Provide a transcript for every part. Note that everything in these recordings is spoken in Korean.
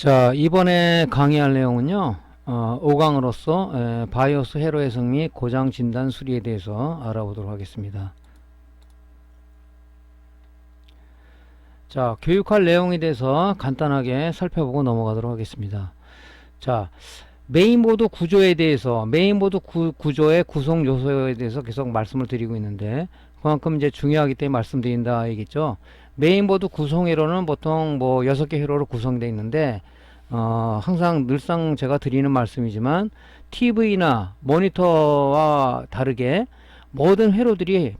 자, 이번에 강의할 내용은요, 5강으로서 바이오스 회로 해석 및 고장 진단 수리에 대해서 알아보도록 하겠습니다. 자, 교육할 내용에 대해서 간단하게 살펴보고 넘어가도록 하겠습니다. 자, 메인보드 구조에 대해서, 메인보드 구조의 구성 요소에 대해서 계속 말씀을 드리고 있는데, 그만큼 이제 중요하기 때문에 말씀드린다 얘기죠. 메인보드 구성회로는 보통 뭐 6개 회로로 구성되어 있는데, 항상 늘상 제가 드리는 말씀이지만 TV나 모니터와 다르게 모든 회로들이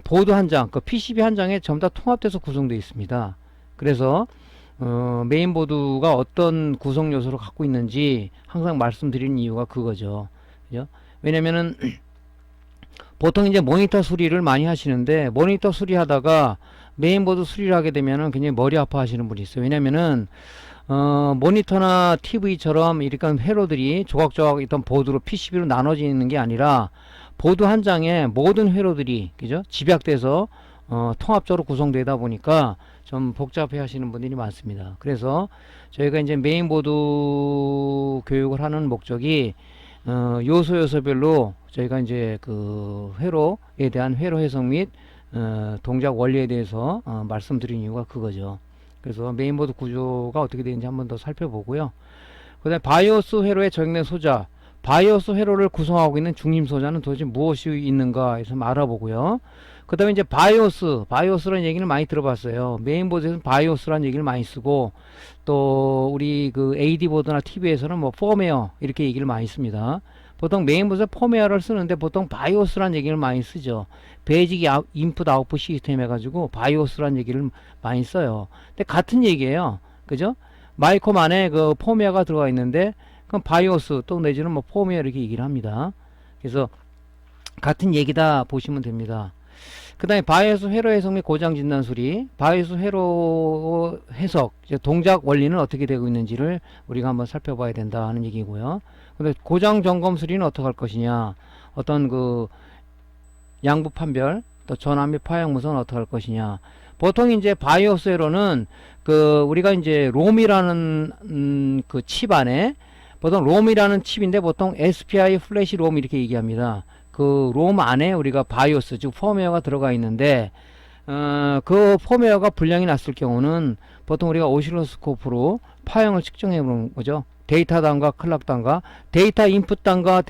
보드 한 장, 그 PCB 한 장에 전부 다 통합돼서 구성되어 있습니다. 그래서 메인보드가 어떤 구성 요소를 갖고 있는지 항상 말씀드리는 이유가 그거죠. 그죠? 왜냐면은 보통 이제 모니터 수리를 많이 하시는데 모니터 수리하다가 메인보드 수리를 하게 되면은 굉장히 머리 아파 하시는 분이 있어요. 왜냐면은 모니터나 TV처럼 이렇게 회로들이 조각조각 있던 보드로 PCB로 나눠져 있는 게 아니라 보드 한 장에 모든 회로들이 그죠? 집약돼서 통합적으로 구성되다 보니까 좀 복잡해 하시는 분들이 많습니다. 그래서 저희가 이제 메인보드 교육을 하는 목적이 요소별로 저희가 이제 그 회로에 대한 회로 해석 및 동작 원리에 대해서 말씀드린 이유가 그거죠. 그래서 메인보드 구조가 어떻게 되는지 한번 더 살펴보고요. 그 다음에 바이오스 회로의 적용된 소자, 바이오스 회로를 구성하고 있는 중심 소자는 도대체 무엇이 있는가 해서 알아보고요. 그 다음에 이제 바이오스라는 얘기는 많이 들어봤어요. 메인보드에서는 바이오스라는 얘기를 많이 쓰고, 또 우리 그 AD보드나 TV에서는 뭐 펌웨어 이렇게 얘기를 많이 씁니다. 보통 메인보드에서 펌웨어를 쓰는데 보통 바이오스라는 얘기를 많이 쓰죠. 베이직 인풋 아웃풋 시스템 해가지고 바이오스라는 얘기를 많이 써요. 근데 같은 얘기예요. 그죠? 마이콤 안에 그 펌웨어가 들어가 있는데 그럼 바이오스 또 내지는 뭐 펌웨어 이렇게 얘기를 합니다. 그래서 같은 얘기다 보시면 됩니다. 그 다음에 바이오스 회로 해석 및 고장 진단 수리, 바이오스 회로 해석, 동작 원리는 어떻게 되고 있는지를 우리가 한번 살펴봐야 된다 하는 얘기고요. 근데 고장 점검 수리는 어떻게 할 것이냐, 어떤 그 양부 판별, 또 전압 및 파형 무선은 어떻게 할 것이냐. 보통 이제 바이오스 회로는 그 우리가 이제 롬이라는 그 칩 안에 보통 롬이라는 칩인데 보통 SPI 플래시 롬 이렇게 얘기합니다. 그 롬 안에 우리가 바이오스 즉 펌웨어가 들어가 있는데 그 펌웨어가 불량이 났을 경우는 보통 우리가 오실로스코프로 파형을 측정해 보는 거죠. 데이터 단과 클락 단과 데이터 인풋 단과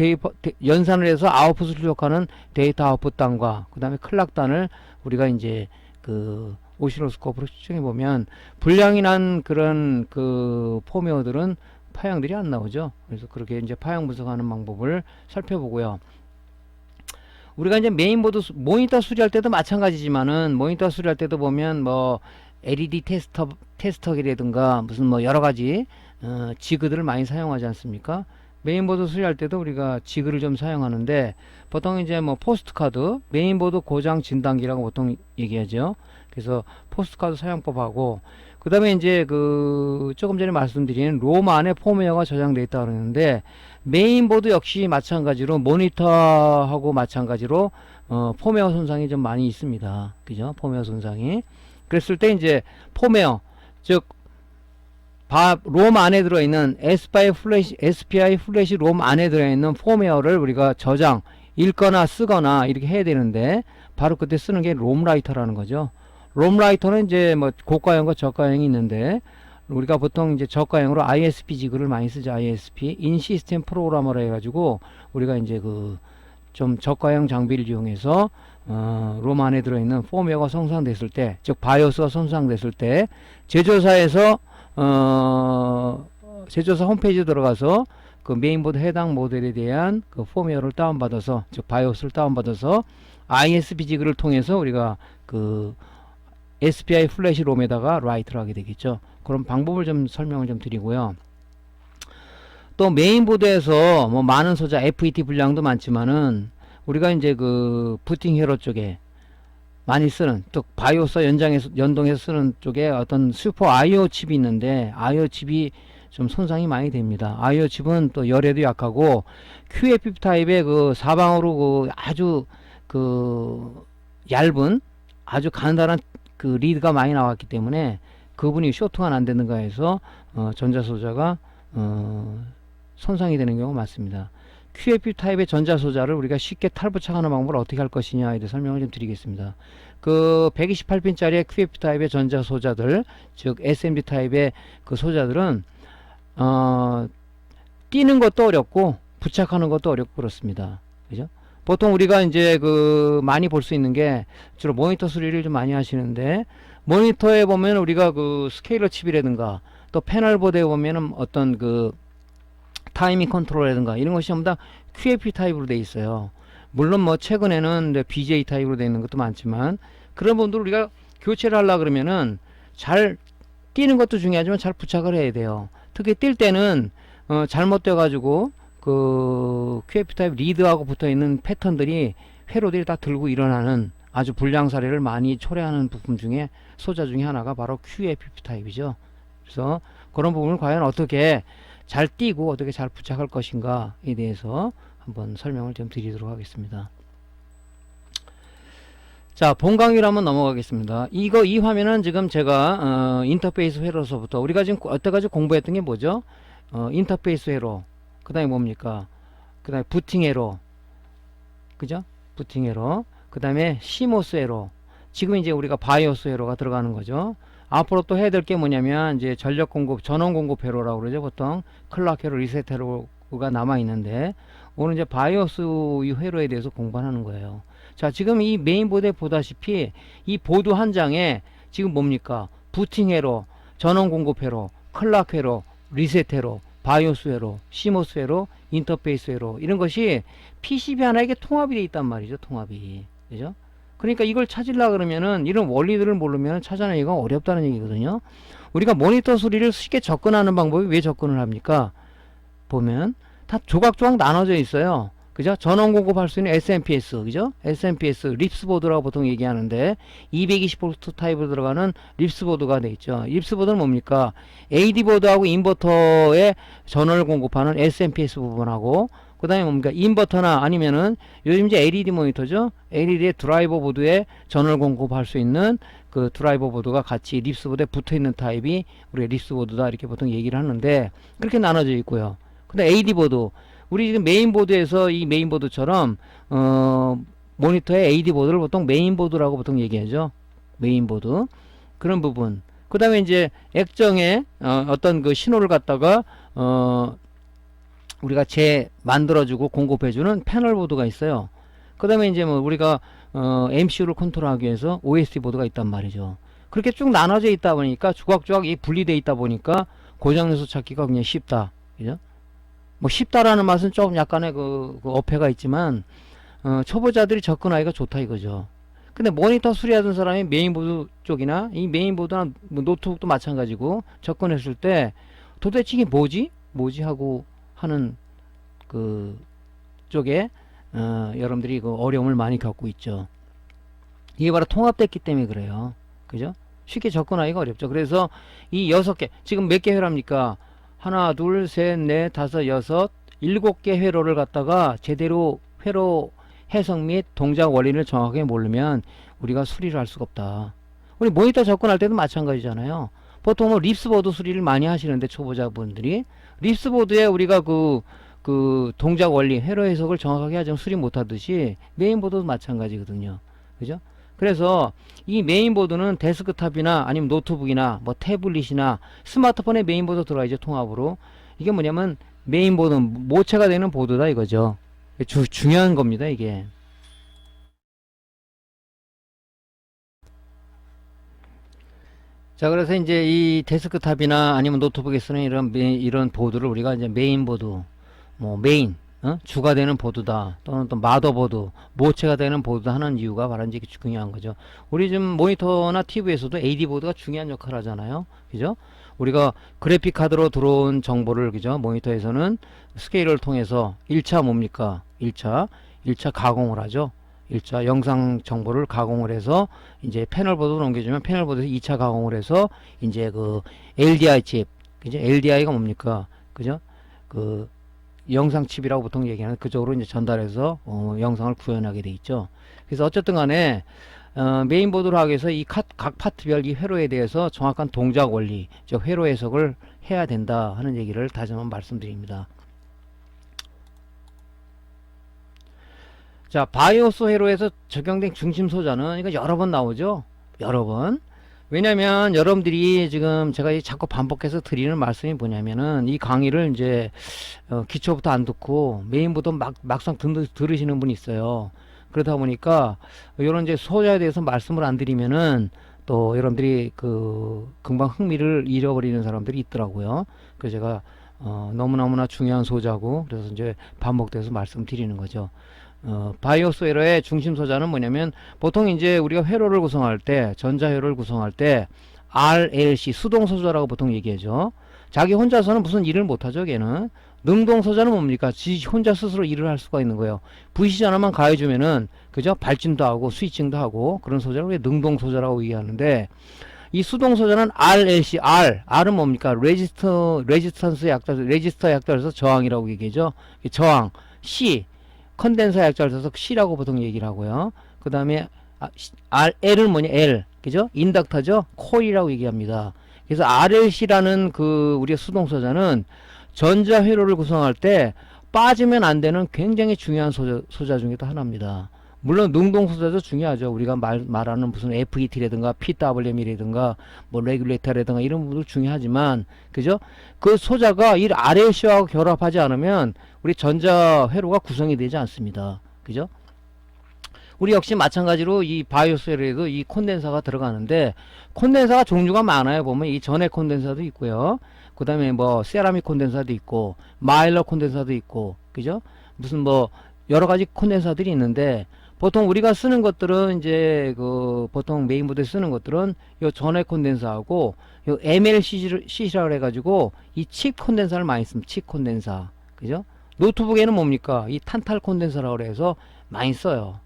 연산을 해서 아웃풋을 출력하는 데이터 아웃풋 단과 그 다음에 클락 단을 우리가 이제 그 오실로스코프로 측정해 보면 불량이 난 그런 그 펌웨어들은 파형들이 안 나오죠. 그래서 그렇게 이제 파형 분석하는 방법을 살펴보고요. 우리가 이제 메인보드 모니터 수리할 때도 마찬가지지만은 모니터 수리할 때도 보면 뭐 LED 테스터기라든가 무슨 뭐 여러 가지 지그들을 많이 사용하지 않습니까? 메인보드 수리할 때도 우리가 지그를 좀 사용하는데 보통 이제 뭐 포스트카드 메인보드 고장 진단기라고 보통 얘기하죠. 그래서 포스트카드 사용법하고 그 다음에 이제 그 조금 전에 말씀드린 롬 안에 펌웨어가 저장되어 있다 그러는데 메인보드 역시 마찬가지로 모니터하고 마찬가지로 펌웨어 손상이 좀 많이 있습니다. 그죠? 펌웨어 손상이. 그랬을 때 이제 펌웨어 즉 롬 안에 들어있는 SPI 플래시 롬 안에 들어있는 펌웨어를 우리가 저장 읽거나 쓰거나 이렇게 해야 되는데 바로 그때 쓰는 게 롬라이터라는 거죠. 롬라이터는 이제 뭐 고가형과 저가형이 있는데 우리가 보통 이제 저가형으로 ISP 지그를 많이 쓰죠. ISP 인시스템 프로그래머라 해가지고 우리가 이제 그 좀 저가형 장비를 이용해서 롬 안에 들어있는 펌웨어가 손상됐을 때, 즉 바이오스가 손상됐을 때 제조사에서 제조사 홈페이지에 들어가서 그 메인보드 해당 모델에 대한 그 펌웨어를 다운받아서 즉 바이오스를 다운받아서 ISP 지그를 통해서 우리가 그 SPI 플래시 롬에다가 라이트를 하게 되겠죠. 그런 방법을 좀 설명을 좀 드리고요. 또 메인보드에서 뭐 많은 소자 FET 분량도 많지만은 우리가 이제 그 부팅 회로 쪽에 많이 쓰는 또 바이오스 연동해서 쓰는 쪽에 어떤 슈퍼 IO 칩이 있는데 IO 칩이 좀 손상이 많이 됩니다. IO 칩은 또 열에도 약하고 QFP 타입의 그 사방으로 그 아주 그 얇은 아주 간단한 그 리드가 많이 나왔기 때문에 그분이 쇼트가 안 되는가 해서 전자소자가 손상이 되는 경우가 많습니다. QFP 타입의 전자소자를 우리가 쉽게 탈부착하는 방법을 어떻게 할 것이냐에 대해 설명을 좀 드리겠습니다. 그 128핀짜리의 QFP 타입의 전자소자들, 즉 SMD 타입의 그 소자들은 띄는 것도 어렵고 부착하는 것도 어렵고 그렇습니다. 그죠? 보통 우리가 이제 그 많이 볼 수 있는 게 주로 모니터 수리를 좀 많이 하시는데, 모니터에 보면 우리가 그 스케일러 칩이라든가 또 패널보드에 보면은 어떤 그 타이밍 컨트롤이라든가 이런 것이 전부 다 QFP 타입으로 돼 있어요. 물론 뭐 최근에는 BJ 타입으로 돼 있는 것도 많지만, 그런 분들 우리가 교체를 하려 그러면은 잘 띄는 것도 중요하지만 잘 부착을 해야 돼요. 특히 뛸 때는 잘못돼 가지고 그 QFP 타입 리드하고 붙어 있는 패턴들이 회로들이 다 들고 일어나는 아주 불량 사례를 많이 초래하는 부품 중에 소자 중에 하나가 바로 QFP 타입이죠. 그래서 그런 부분을 과연 어떻게 잘 띄고 어떻게 잘 부착할 것인가에 대해서 한번 설명을 좀 드리도록 하겠습니다. 자, 본 강의로 한번 넘어가겠습니다. 이 화면은 지금 제가 인터페이스 회로서부터 우리가 지금 여태까지 공부했던 게 뭐죠? 인터페이스 회로, 그 다음에 뭡니까? 그 다음에 부팅 회로, 그죠? 부팅 회로, 그 다음에 시모스 회로, 지금 이제 우리가 바이오스 회로가 들어가는 거죠. 앞으로 또 해야 될 게 뭐냐면 이제 전력 공급, 전원 공급 회로라고 그러죠. 보통 클락 회로, 리셋 회로가 남아 있는데, 오늘 이제 바이오스 이 회로에 대해서 공부하는 거예요. 자, 지금 이 메인보드에 보다시피 이 보드 한 장에 지금 뭡니까? 부팅 회로, 전원 공급 회로, 클락 회로, 리셋 회로, 바이오스 회로, 시모스 회로, 인터페이스 회로, 이런 것이 PCB 하나에게 통합이 되어 있단 말이죠. 통합이. 그죠? 그러니까 이걸 찾으려 그러면은 이런 원리들을 모르면 찾아내기가 어렵다는 얘기거든요. 우리가 모니터 소리를 쉽게 접근하는 방법이 왜 접근을 합니까? 보면 다 조각조각 나눠져 있어요. 그죠? 전원 공급할 수 있는 SMPS, 그죠? SMPS, 립스보드라고 보통 얘기하는데, 220V 타입으로 들어가는 립스보드가 돼 있죠. 립스보드는 뭡니까? AD보드하고 인버터에 전원을 공급하는 SMPS 부분하고, 그 다음에 뭡니까? 인버터나 아니면은, 요즘 이제 LED 모니터죠? LED의 드라이버 보드에 전원을 공급할 수 있는 그 드라이버 보드가 같이 립스보드에 붙어 있는 타입이 우리가 립스보드다, 이렇게 보통 얘기를 하는데, 그렇게 나눠져 있고요. 근데 AD보드, 우리 지금 메인보드에서 이 메인보드처럼 모니터의 AD보드를 보통 메인보드라고 보통 얘기하죠. 메인보드, 그런 부분. 그 다음에 이제 액정에 어떤 그 신호를 갖다가 우리가 만들어주고 공급해주는 패널보드가 있어요. 그 다음에 이제 뭐 우리가 MCU를 컨트롤하기 위해서 OSD 보드가 있단 말이죠. 그렇게 쭉 나눠져 있다 보니까 조각조각 분리되어 있다 보니까 고장 요소 찾기가 그냥 쉽다. 그죠? 뭐 쉽다라는 맛은 조금 약간의 그 어폐가 있지만 초보자들이 접근하기가 좋다 이거죠. 근데 모니터 수리하던 사람이 메인보드 쪽이나 이 메인보드나 뭐 노트북도 마찬가지고 접근했을 때 도대체 이게 뭐지 하고 하는 그 쪽에 여러분들이 그 어려움을 많이 겪고 있죠. 이게 바로 통합됐기 때문에 그래요. 그죠? 쉽게 접근하기가 어렵죠. 그래서 이 6개, 지금 몇 개 회로입니까? 하나, 둘, 셋, 넷, 다섯, 여섯, 7개 회로를 갖다가 제대로 회로 해석 및 동작 원리를 정확하게 모르면 우리가 수리를 할 수가 없다. 우리 모니터 접근할 때도 마찬가지잖아요. 보통 뭐 립스보드 수리를 많이 하시는데, 초보자분들이 립스보드에 우리가 그 동작 원리, 회로 해석을 정확하게 하자면 수리 못하듯이 메인보드도 마찬가지거든요. 그죠? 그래서 이 메인보드는 데스크탑이나 아니면 노트북이나 뭐 태블릿이나 스마트폰에 메인보드 들어가죠. 통합으로. 이게 뭐냐면 메인보드, 모체가 되는 보드다 이거죠. 중요한 겁니다 이게. 자, 그래서 이제 이 데스크탑이나 아니면 노트북에 쓰는 이런 보드를 우리가 이제 메인보드, 뭐 메인, 주가 되는 보드다, 또는 또 마더보드, 모체가 되는 보드다 하는 이유가 바로 이제 중요한 거죠. 우리 지금 모니터나 TV에서도 AD보드가 중요한 역할을 하잖아요. 그죠? 우리가 그래픽 카드로 들어온 정보를, 그죠? 모니터에서는 스케일을 통해서 1차 뭡니까? 1차 가공을 하죠. 1차 영상 정보를 가공을 해서 이제 패널보드로 넘겨주면 패널보드에서 2차 가공을 해서 이제 그 LDI 칩, 그죠? LDI가 뭡니까? 그죠? 그 영상 칩이라고 보통 얘기하는 그쪽으로 이제 전달해서 영상을 구현하게 돼 있죠. 그래서 어쨌든 간에 메인보드로 하기 위해서 이 각 파트별 이 회로에 대해서 정확한 동작 원리, 즉 회로 해석을 해야 된다 하는 얘기를 다시 한번 말씀드립니다. 자, 바이오스 회로에서 적용된 중심 소자는 이거 여러 번 나오죠. 여러 번. 왜냐면 여러분들이 지금 제가 자꾸 반복해서 드리는 말씀이 뭐냐면은 이 강의를 이제 기초부터 안 듣고 메인보드 막상 들으시는 분이 있어요. 그러다 보니까 이런 이제 소자에 대해서 말씀을 안 드리면은 또 여러분들이 금방 흥미를 잃어버리는 사람들이 있더라고요. 그래서 제가 너무너무나 중요한 소자고 그래서 이제 반복돼서 말씀드리는 거죠. 바이오스 회로의 중심 소자는 뭐냐면 보통 이제 우리가 회로를 구성할 때 전자 회로를 구성할 때 RLC 수동 소자라고 보통 얘기하죠. 자기 혼자서는 무슨 일을 못하죠. 걔는 능동 소자는 뭡니까? 지 혼자 스스로 일을 할 수가 있는 거예요. VCC 하나만 가해주면은 그죠? 발진도 하고 스위칭도 하고 그런 소자를 왜 능동 소자라고 얘기하는데 이 수동 소자는 RLC, R은 뭡니까? 레지스턴스 약자, 레지스터 약자에서 저항이라고 얘기하죠. 저항, C, 컨덴서 약자를 써서 C라고 보통 얘기를 하고요. 그 다음에 L은 뭐냐? L, 그죠? 인덕터죠? 코일이라고 얘기합니다. 그래서 RLC라는 우리의 수동 소자는 전자 회로를 구성할 때 빠지면 안 되는 굉장히 중요한 소자 중에 또 하나입니다. 물론 능동 소자도 중요하죠. 우리가 말하는 무슨 FET라든가 PWM이라든가 뭐 레귤레이터라든가 이런 부분도 중요하지만 그죠? 그 소자가 이 RLC와 결합하지 않으면 우리 전자 회로가 구성이 되지 않습니다. 그죠? 우리 역시 마찬가지로 이 바이오스 회로에도 이 콘덴서가 들어가는데 콘덴서가 종류가 많아요. 보면 이 전해 콘덴서도 있고요. 그 다음에 뭐 세라믹 콘덴서도 있고 마일러 콘덴서도 있고 그죠? 무슨 뭐 여러 가지 콘덴서들이 있는데 보통 우리가 쓰는 것들은 이제 보통 메인보드에 쓰는 것들은 요 전해 콘덴서하고 요 MLCC라고 해가지고 이 칩 콘덴서를 많이 씁니다. 칩 콘덴서 그죠? 노트북에는 뭡니까? 이 탄탈 콘덴서라고 해서 많이 써요.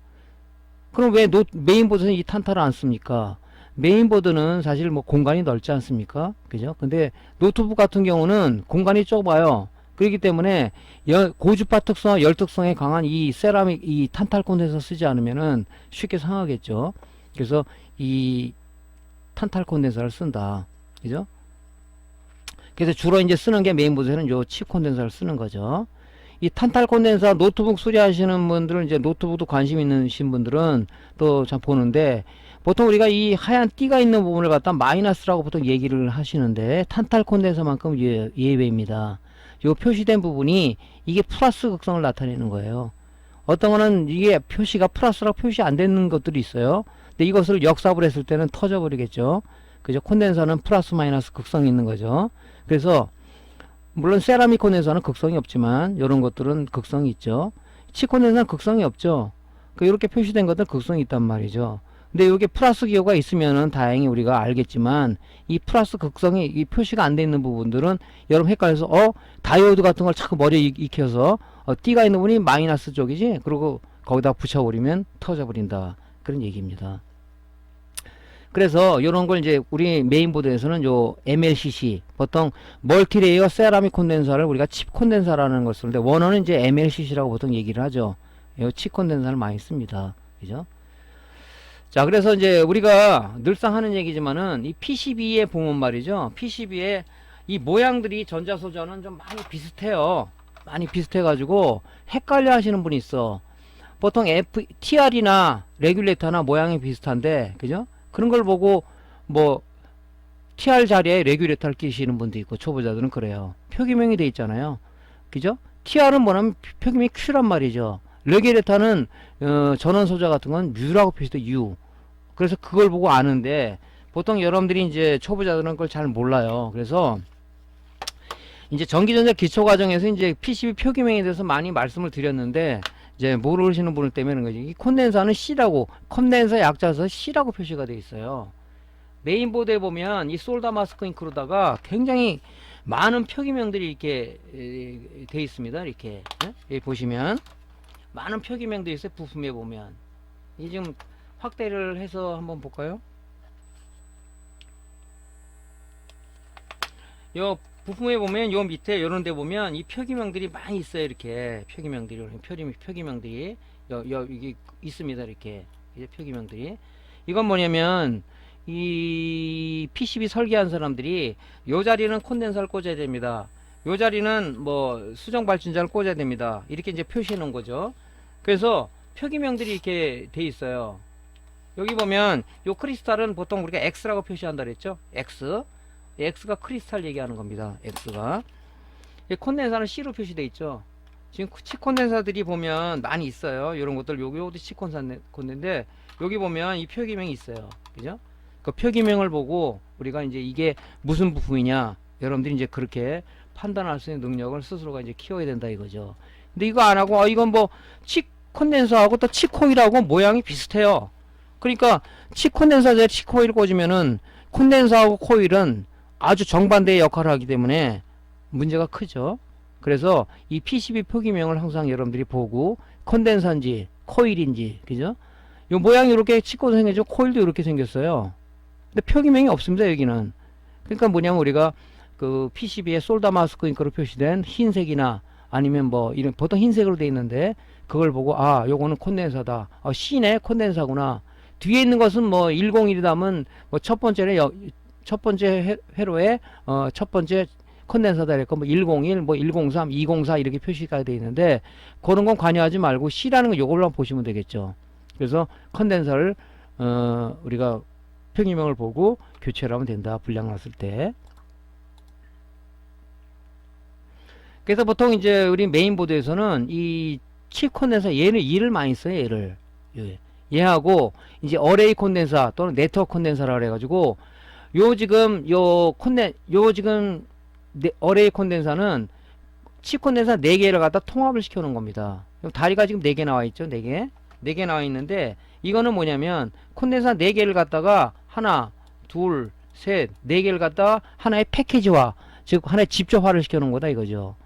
그럼 왜 메인보드는 이 탄탈을 안 씁니까? 메인보드는 사실 뭐 공간이 넓지 않습니까? 그죠? 근데 노트북 같은 경우는 공간이 좁아요. 그렇기 때문에 고주파 특성과 열 특성에 강한 이 세라믹, 이 탄탈 콘덴서 쓰지 않으면은 쉽게 상하겠죠. 그래서 이 탄탈 콘덴서를 쓴다. 그죠? 그래서 주로 이제 쓰는 게 메인보드에는 요 칩 콘덴서를 쓰는 거죠. 이 탄탈 콘덴서 노트북 수리하시는 분들은 이제 노트북도 관심 있으신 분들은 또 참 보는데 보통 우리가 이 하얀 띠가 있는 부분을 갖다 마이너스라고 보통 얘기를 하시는데 탄탈 콘덴서만큼 예외입니다. 요 표시된 부분이 이게 플러스 극성을 나타내는 거예요. 어떤 거는 이게 표시가 플러스라고 표시 안 되는 것들이 있어요. 근데 이것을 역삽을 했을 때는 터져버리겠죠. 그죠? 콘덴서는 플러스 마이너스 극성이 있는 거죠. 그래서 물론 세라믹 콘덴서는 극성이 없지만 이런 것들은 극성이 있죠. 치 콘덴서는 극성이 없죠. 이렇게 표시된 것들 극성이 있단 말이죠. 근데 이게 플러스 기호가 있으면은 다행히 우리가 알겠지만 이 플러스 극성이 이 표시가 안 돼 있는 부분들은 여러분 헷갈려서 다이오드 같은 걸 자꾸 머리에 익혀서 띠가 있는 부분이 마이너스 쪽이지 그리고 거기다 붙여버리면 터져버린다 그런 얘기입니다. 그래서 이런 걸 이제 우리 메인보드에서는 요 MLCC 보통 멀티레이어 세라믹 콘덴서를 우리가 칩 콘덴서라는 걸 쓰는데 원어는 이제 MLCC라고 보통 얘기를 하죠. 요 칩 콘덴서를 많이 씁니다. 그죠? 자, 그래서 이제 우리가 늘상 하는 얘기지만은 이 PCB의 보면 말이죠. PCB의 이 모양들이 전자소자는 좀 많이 비슷해요. 많이 비슷해가지고 헷갈려 하시는 분이 있어. 보통 TR이나 레귤레이터나 모양이 비슷한데, 그죠? 그런 걸 보고 뭐 TR 자리에 레귤레이터를 끼시는 분도 있고 초보자들은 그래요. 표기명이 돼 있잖아요. 그죠? TR은 뭐냐면 표기명이 Q란 말이죠. 레귤레이터는 전원 소자 같은 건 U라고 표시돼 U. 그래서 그걸 보고 아는데 보통 여러분들이 이제 초보자들은 그걸 잘 몰라요. 그래서 이제 전기전자 기초 과정에서 이제 PCB 표기명에 대해서 많이 말씀을 드렸는데 이제 모르시는 분을 때문에 거지. 이 콘덴서는 C라고 콘덴서 약자에서 C라고 표시가 되어 있어요. 메인보드에 보면 이 솔더 마스크 잉크로다가 굉장히 많은 표기명들이 이렇게 되어 있습니다. 이렇게 여기 보시면 많은 표기명들이 있어요. 부품에 보면 이 지금 확대를 해서 한번 볼까요? 요 부품에 보면 요 밑에 요런 데 보면 이 표기명들이 많이 있어요. 이렇게 표기명들이 이게 있습니다. 이렇게 이제 표기명들이 이건 뭐냐면 이 PCB 설계한 사람들이 요 자리는 콘덴서를 꽂아야 됩니다. 요 자리는 뭐 수정 발전자를 꽂아야 됩니다. 이렇게 이제 표시해 놓은 거죠. 그래서 표기명들이 이렇게 돼 있어요. 여기 보면 요 크리스탈은 보통 우리가 X라고 표시한다 그랬죠. X. X가 크리스탈 얘기하는 겁니다. X가. 콘덴서는 C로 표시돼 있죠. 지금 치콘덴서들이 보면 많이 있어요. 이런 것들 요것도 치콘덴서인데 여기 보면 이 표기명이 있어요. 그죠? 그 표기명을 보고 우리가 이제 이게 무슨 부품이냐 여러분들이 이제 그렇게 판단할 수 있는 능력을 스스로가 이제 키워야 된다 이거죠. 근데 이거 안 하고 이건 뭐 치콘덴서하고 또 치코일하고 모양이 비슷해요. 그러니까 치콘덴서에 치코일 꽂으면은 콘덴서하고 코일은 아주 정반대의 역할을 하기 때문에 문제가 크죠. 그래서 이 PCB 표기명을 항상 여러분들이 보고 콘덴서인지 코일인지 그죠? 요 모양이 이렇게 치코도 생겼죠. 코일도 이렇게 생겼어요. 근데 표기명이 없습니다. 여기는. 그러니까 뭐냐면 우리가 그 PCB에 솔더 마스크 잉크로 표시된 흰색이나 아니면 뭐 이런 보통 흰색으로 돼 있는데 그걸 보고 요거는 콘덴서다. C네 콘덴서구나. 뒤에 있는 것은 뭐 101이라면 뭐 첫 번째 회로에 첫 번째 콘덴서다 그랬고 뭐 101, 뭐 103, 204 이렇게 표시가 되어 있는데 그런 건 관여하지 말고 C라는 거 요걸로 보시면 되겠죠. 그래서 컨덴서를 우리가 표기명을 보고 교체를 하면 된다. 불량 났을 때. 그래서 보통 이제 우리 메인보드에서는 이 칩 컨덴서 얘는 2를 많이 써요. 얘를. 얘하고 이제 어레이 컨덴서 또는 네트워크 컨덴서라 그래 가지고 요 지금 어레이 콘덴서는 칩 콘덴서 4개를 갖다 통합을 시켜 놓은 겁니다. 다리가 지금 4개 나와 있죠. 4개. 4개 나와 있는데 이거는 뭐냐면 콘덴서 4개를 갖다가 하나, 둘, 셋, 4개를 갖다가 하나의 패키지화, 즉 하나의 집적화를 시켜 놓은 거다 이거죠.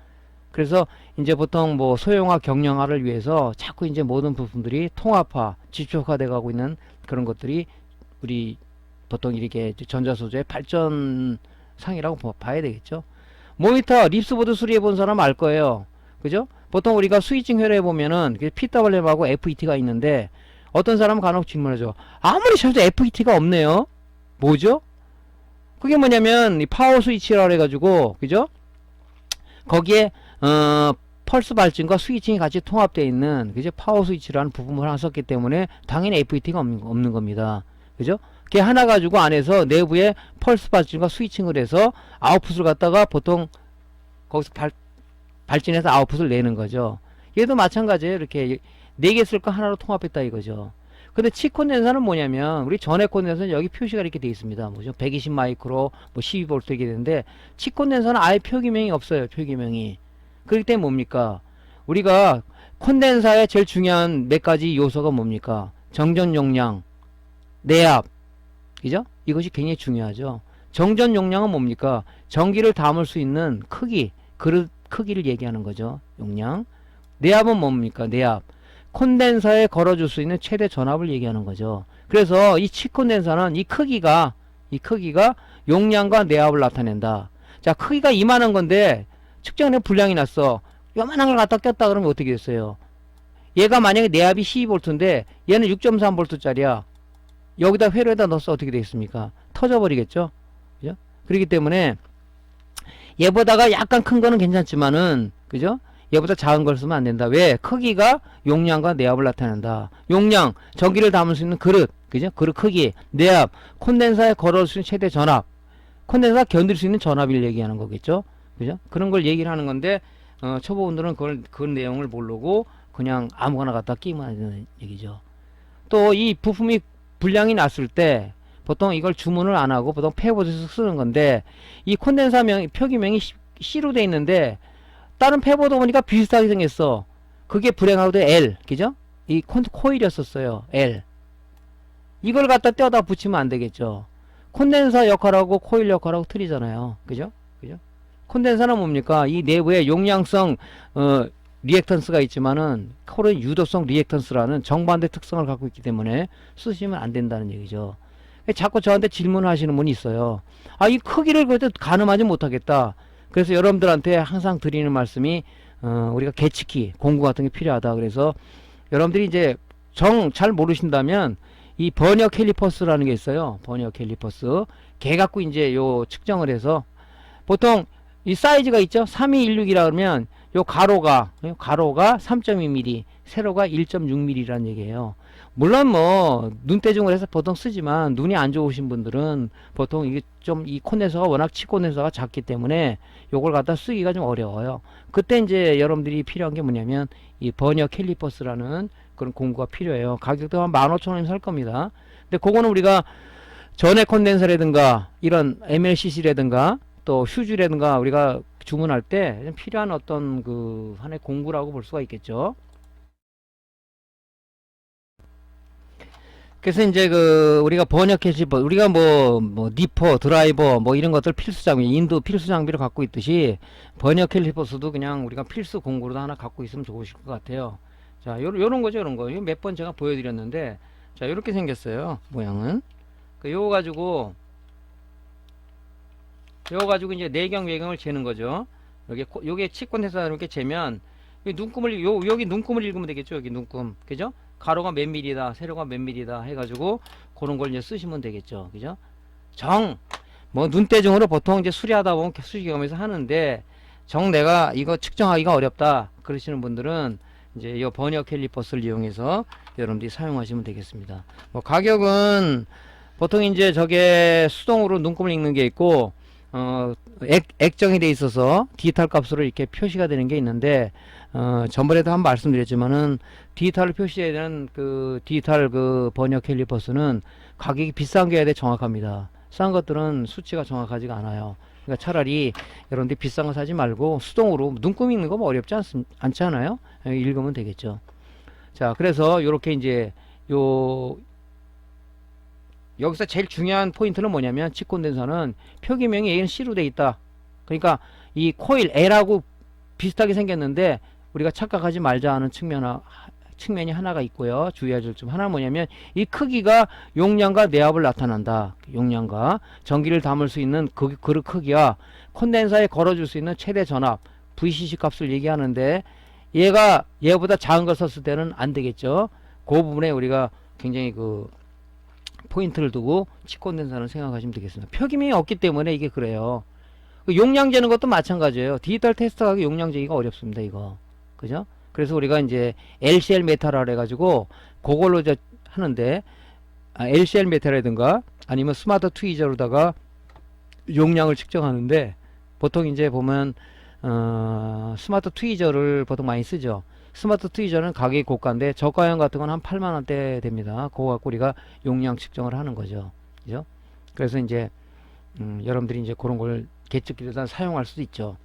그래서 이제 보통 뭐 소형화, 경량화를 위해서 자꾸 이제 모든 부품들이 통합화, 집적화 돼 가고 있는 그런 것들이 우리 보통 이렇게 전자소재의 발전상이라고 봐야 되겠죠. 모니터, 립스보드 수리해 본 사람 알 거예요. 그죠? 보통 우리가 스위칭 회로에 보면은 PWM하고 FET가 있는데 어떤 사람은 간혹 질문하죠. 아무리 쳐도 FET가 없네요. 뭐죠? 그게 뭐냐면 이 파워 스위치라 그래가지고 그죠? 거기에 펄스 발진과 스위칭이 같이 통합되어 있는 그죠? 파워 스위치라는 부품을 하나 썼기 때문에 당연히 FET가 없는 겁니다. 그죠? 그게 하나 가지고 안에서 내부에 펄스 발진과 스위칭을 해서 아웃풋을 갖다가 보통 거기서 발진해서 아웃풋을 내는 거죠. 얘도 마찬가지예요. 이렇게 4개 쓸 거 하나로 통합했다 이거죠. 근데 치 콘덴서는 뭐냐면 우리 전에 콘덴서는 여기 표시가 이렇게 돼 있습니다. 뭐죠? 120 마이크로 뭐 12V 이게 되는데 치 콘덴서는 아예 표기명이 없어요. 표기명이. 그렇기 때문에 뭡니까? 우리가 콘덴서의 제일 중요한 몇 가지 요소가 뭡니까? 정전 용량, 내압, 그죠? 이것이 굉장히 중요하죠. 정전 용량은 뭡니까? 전기를 담을 수 있는 크기, 그릇 크기를 얘기하는 거죠. 용량. 내압은 뭡니까? 내압. 콘덴서에 걸어줄 수 있는 최대 전압을 얘기하는 거죠. 그래서 이 치콘덴서는 이 크기가 용량과 내압을 나타낸다. 자, 크기가 이만한 건데 측정에 불량이 났어. 요만한 걸 갖다 꼈다 그러면 어떻게 됐어요? 얘가 만약에 내압이 12V인데 얘는 6.3V짜리야. 여기다 회로에다 넣어서 어떻게 되겠습니까? 터져버리겠죠? 그죠? 그렇기 때문에 얘보다가 약간 큰 거는 괜찮지만은 그죠? 얘보다 작은 걸 쓰면 안 된다. 왜? 크기가 용량과 내압을 나타낸다. 용량, 전기를 담을 수 있는 그릇, 그죠? 그릇 크기, 내압, 콘덴서에 걸어올 수 있는 최대 전압, 콘덴서가 견딜 수 있는 전압을 얘기하는 거겠죠? 그죠? 그런 걸 얘기를 하는 건데 초보분들은 그 내용을 모르고 그냥 아무거나 갖다 끼면 안 되는 얘기죠. 또 이 부품이 불량이 났을 때 보통 이걸 주문을 안 하고 보통 폐보드에서 쓰는 건데 이 콘덴서 표기명이 C로 돼 있는데 다른 폐보드 보니까 비슷하게 생겼어. 그게 불행하고도 L, 그죠? 이 코일이었었어요. L. 이걸 갖다 떼어다 붙이면 안 되겠죠. 콘덴서 역할하고 코일 역할하고 틀리잖아요. 그죠? 그죠? 콘덴서는 뭡니까? 이 내부에 용량성 리액턴스가 있지만은 코일은 유도성 리액턴스라는 정반대 특성을 갖고 있기 때문에 쓰시면 안 된다는 얘기죠. 자꾸 저한테 질문하시는 분이 있어요. 이 크기를 그래도 가늠하지 못하겠다. 그래서 여러분들한테 항상 드리는 말씀이 우리가 계측기 공구 같은 게 필요하다. 그래서 여러분들이 이제 잘 모르신다면 이 버니어 캘리퍼스라는 게 있어요. 버니어 캘리퍼스. 걔 갖고 이제 요 측정을 해서 보통 이 사이즈가 있죠. 3216이라 그러면 요 가로가 3.2mm, 세로가 1.6mm라는 얘기예요. 물론 뭐 눈대중을 해서 보통 쓰지만 눈이 안 좋으신 분들은 보통 이게 좀 이 콘덴서가 워낙 치콘덴서가 작기 때문에 요걸 갖다 쓰기가 좀 어려워요. 그때 이제 여러분들이 필요한 게 뭐냐면 이 버니어 캘리퍼스라는 그런 공구가 필요해요. 가격도 한 15,000원이면 살 겁니다. 근데 그거는 우리가 전해 콘덴서라든가 이런 MLCC라든가 또 휴지라든가 우리가 주문할 때 필요한 어떤 그 하나의 공구라고 볼 수가 있겠죠. 그래서 이제 그 우리가 번역해지 우리가 뭐 니퍼 드라이버 뭐 이런 것들 필수 장비 인도 필수 장비를 갖고 있듯이 번역 캘리퍼스도 그냥 우리가 필수 공구로 하나 갖고 있으면 좋으실 것 같아요. 자, 요런 거죠, 요런 거. 몇 번 제가 보여드렸는데, 자, 요렇게 생겼어요, 모양은. 요거 가지고 이제 내경 외경을 재는 거죠. 요게 치권에서 이렇게 재면 여기 눈금을 읽으면 되겠죠. 여기 눈금, 그죠? 가로가 몇 밀리다, 세로가 몇 밀리다 해가지고 그런 걸 이제 쓰시면 되겠죠, 그죠? 뭐 눈대중으로 보통 이제 수리하다 보면 수리경험에서 하는데 내가 이거 측정하기가 어렵다 그러시는 분들은 이제 이 번역 캘리퍼스를 이용해서 여러분들이 사용하시면 되겠습니다. 뭐 가격은 보통 이제 저게 수동으로 눈금을 읽는 게 있고 액정이 돼 있어서 디지털 값으로 이렇게 표시가 되는 게 있는데 전번에도 한 말씀드렸지만은 디지털을 표시해야 되는 그 디지털 그 번역 캘리퍼스는 가격이 비싼 게 해야 돼. 정확합니다. 싼 것들은 수치가 정확하지가 않아요. 그러니까 차라리 여러분들이 비싼 거 사지 말고 수동으로 눈금 읽는 거 뭐 어렵지 않지 않아요? 읽으면 되겠죠. 자, 그래서 요렇게 이제 여기서 제일 중요한 포인트는 뭐냐면 치콘덴서는 표기명이 A는 C로 돼 있다. 그러니까 이 코일 L하고 비슷하게 생겼는데 우리가 착각하지 말자 하는 측면이 하나가 있고요. 주의할 점 하나는 뭐냐면 이 크기가 용량과 내압을 나타난다. 용량과 전기를 담을 수 있는 그릇 크기와 콘덴서에 걸어줄 수 있는 최대 전압 VCC 값을 얘기하는데 얘보다 작은 걸 썼을 때는 안 되겠죠. 그 부분에 우리가 굉장히 그 포인트를 두고 치콘덴서는 생각하시면 되겠습니다. 표기명이 없기 때문에 이게 그래요. 용량 재는 것도 마찬가지예요. 디지털 테스터하고 용량 재기가 어렵습니다. 이거. 그죠? 그래서 우리가 이제 LCL 메타라 해가지고 그걸로 이제 하는데 LCL 메타라든가 아니면 스마트 트위저로다가 용량을 측정하는데 보통 이제 보면 스마트 트위저를 보통 많이 쓰죠. 스마트 트위저는 가격이 고가인데 저가형 같은 건 한 8만원대 됩니다. 그거 갖고 우리가 용량 측정을 하는 거죠. 그죠? 그래서 이제 여러분들이 이제 그런 걸 계측기로다 사용할 수도 있죠.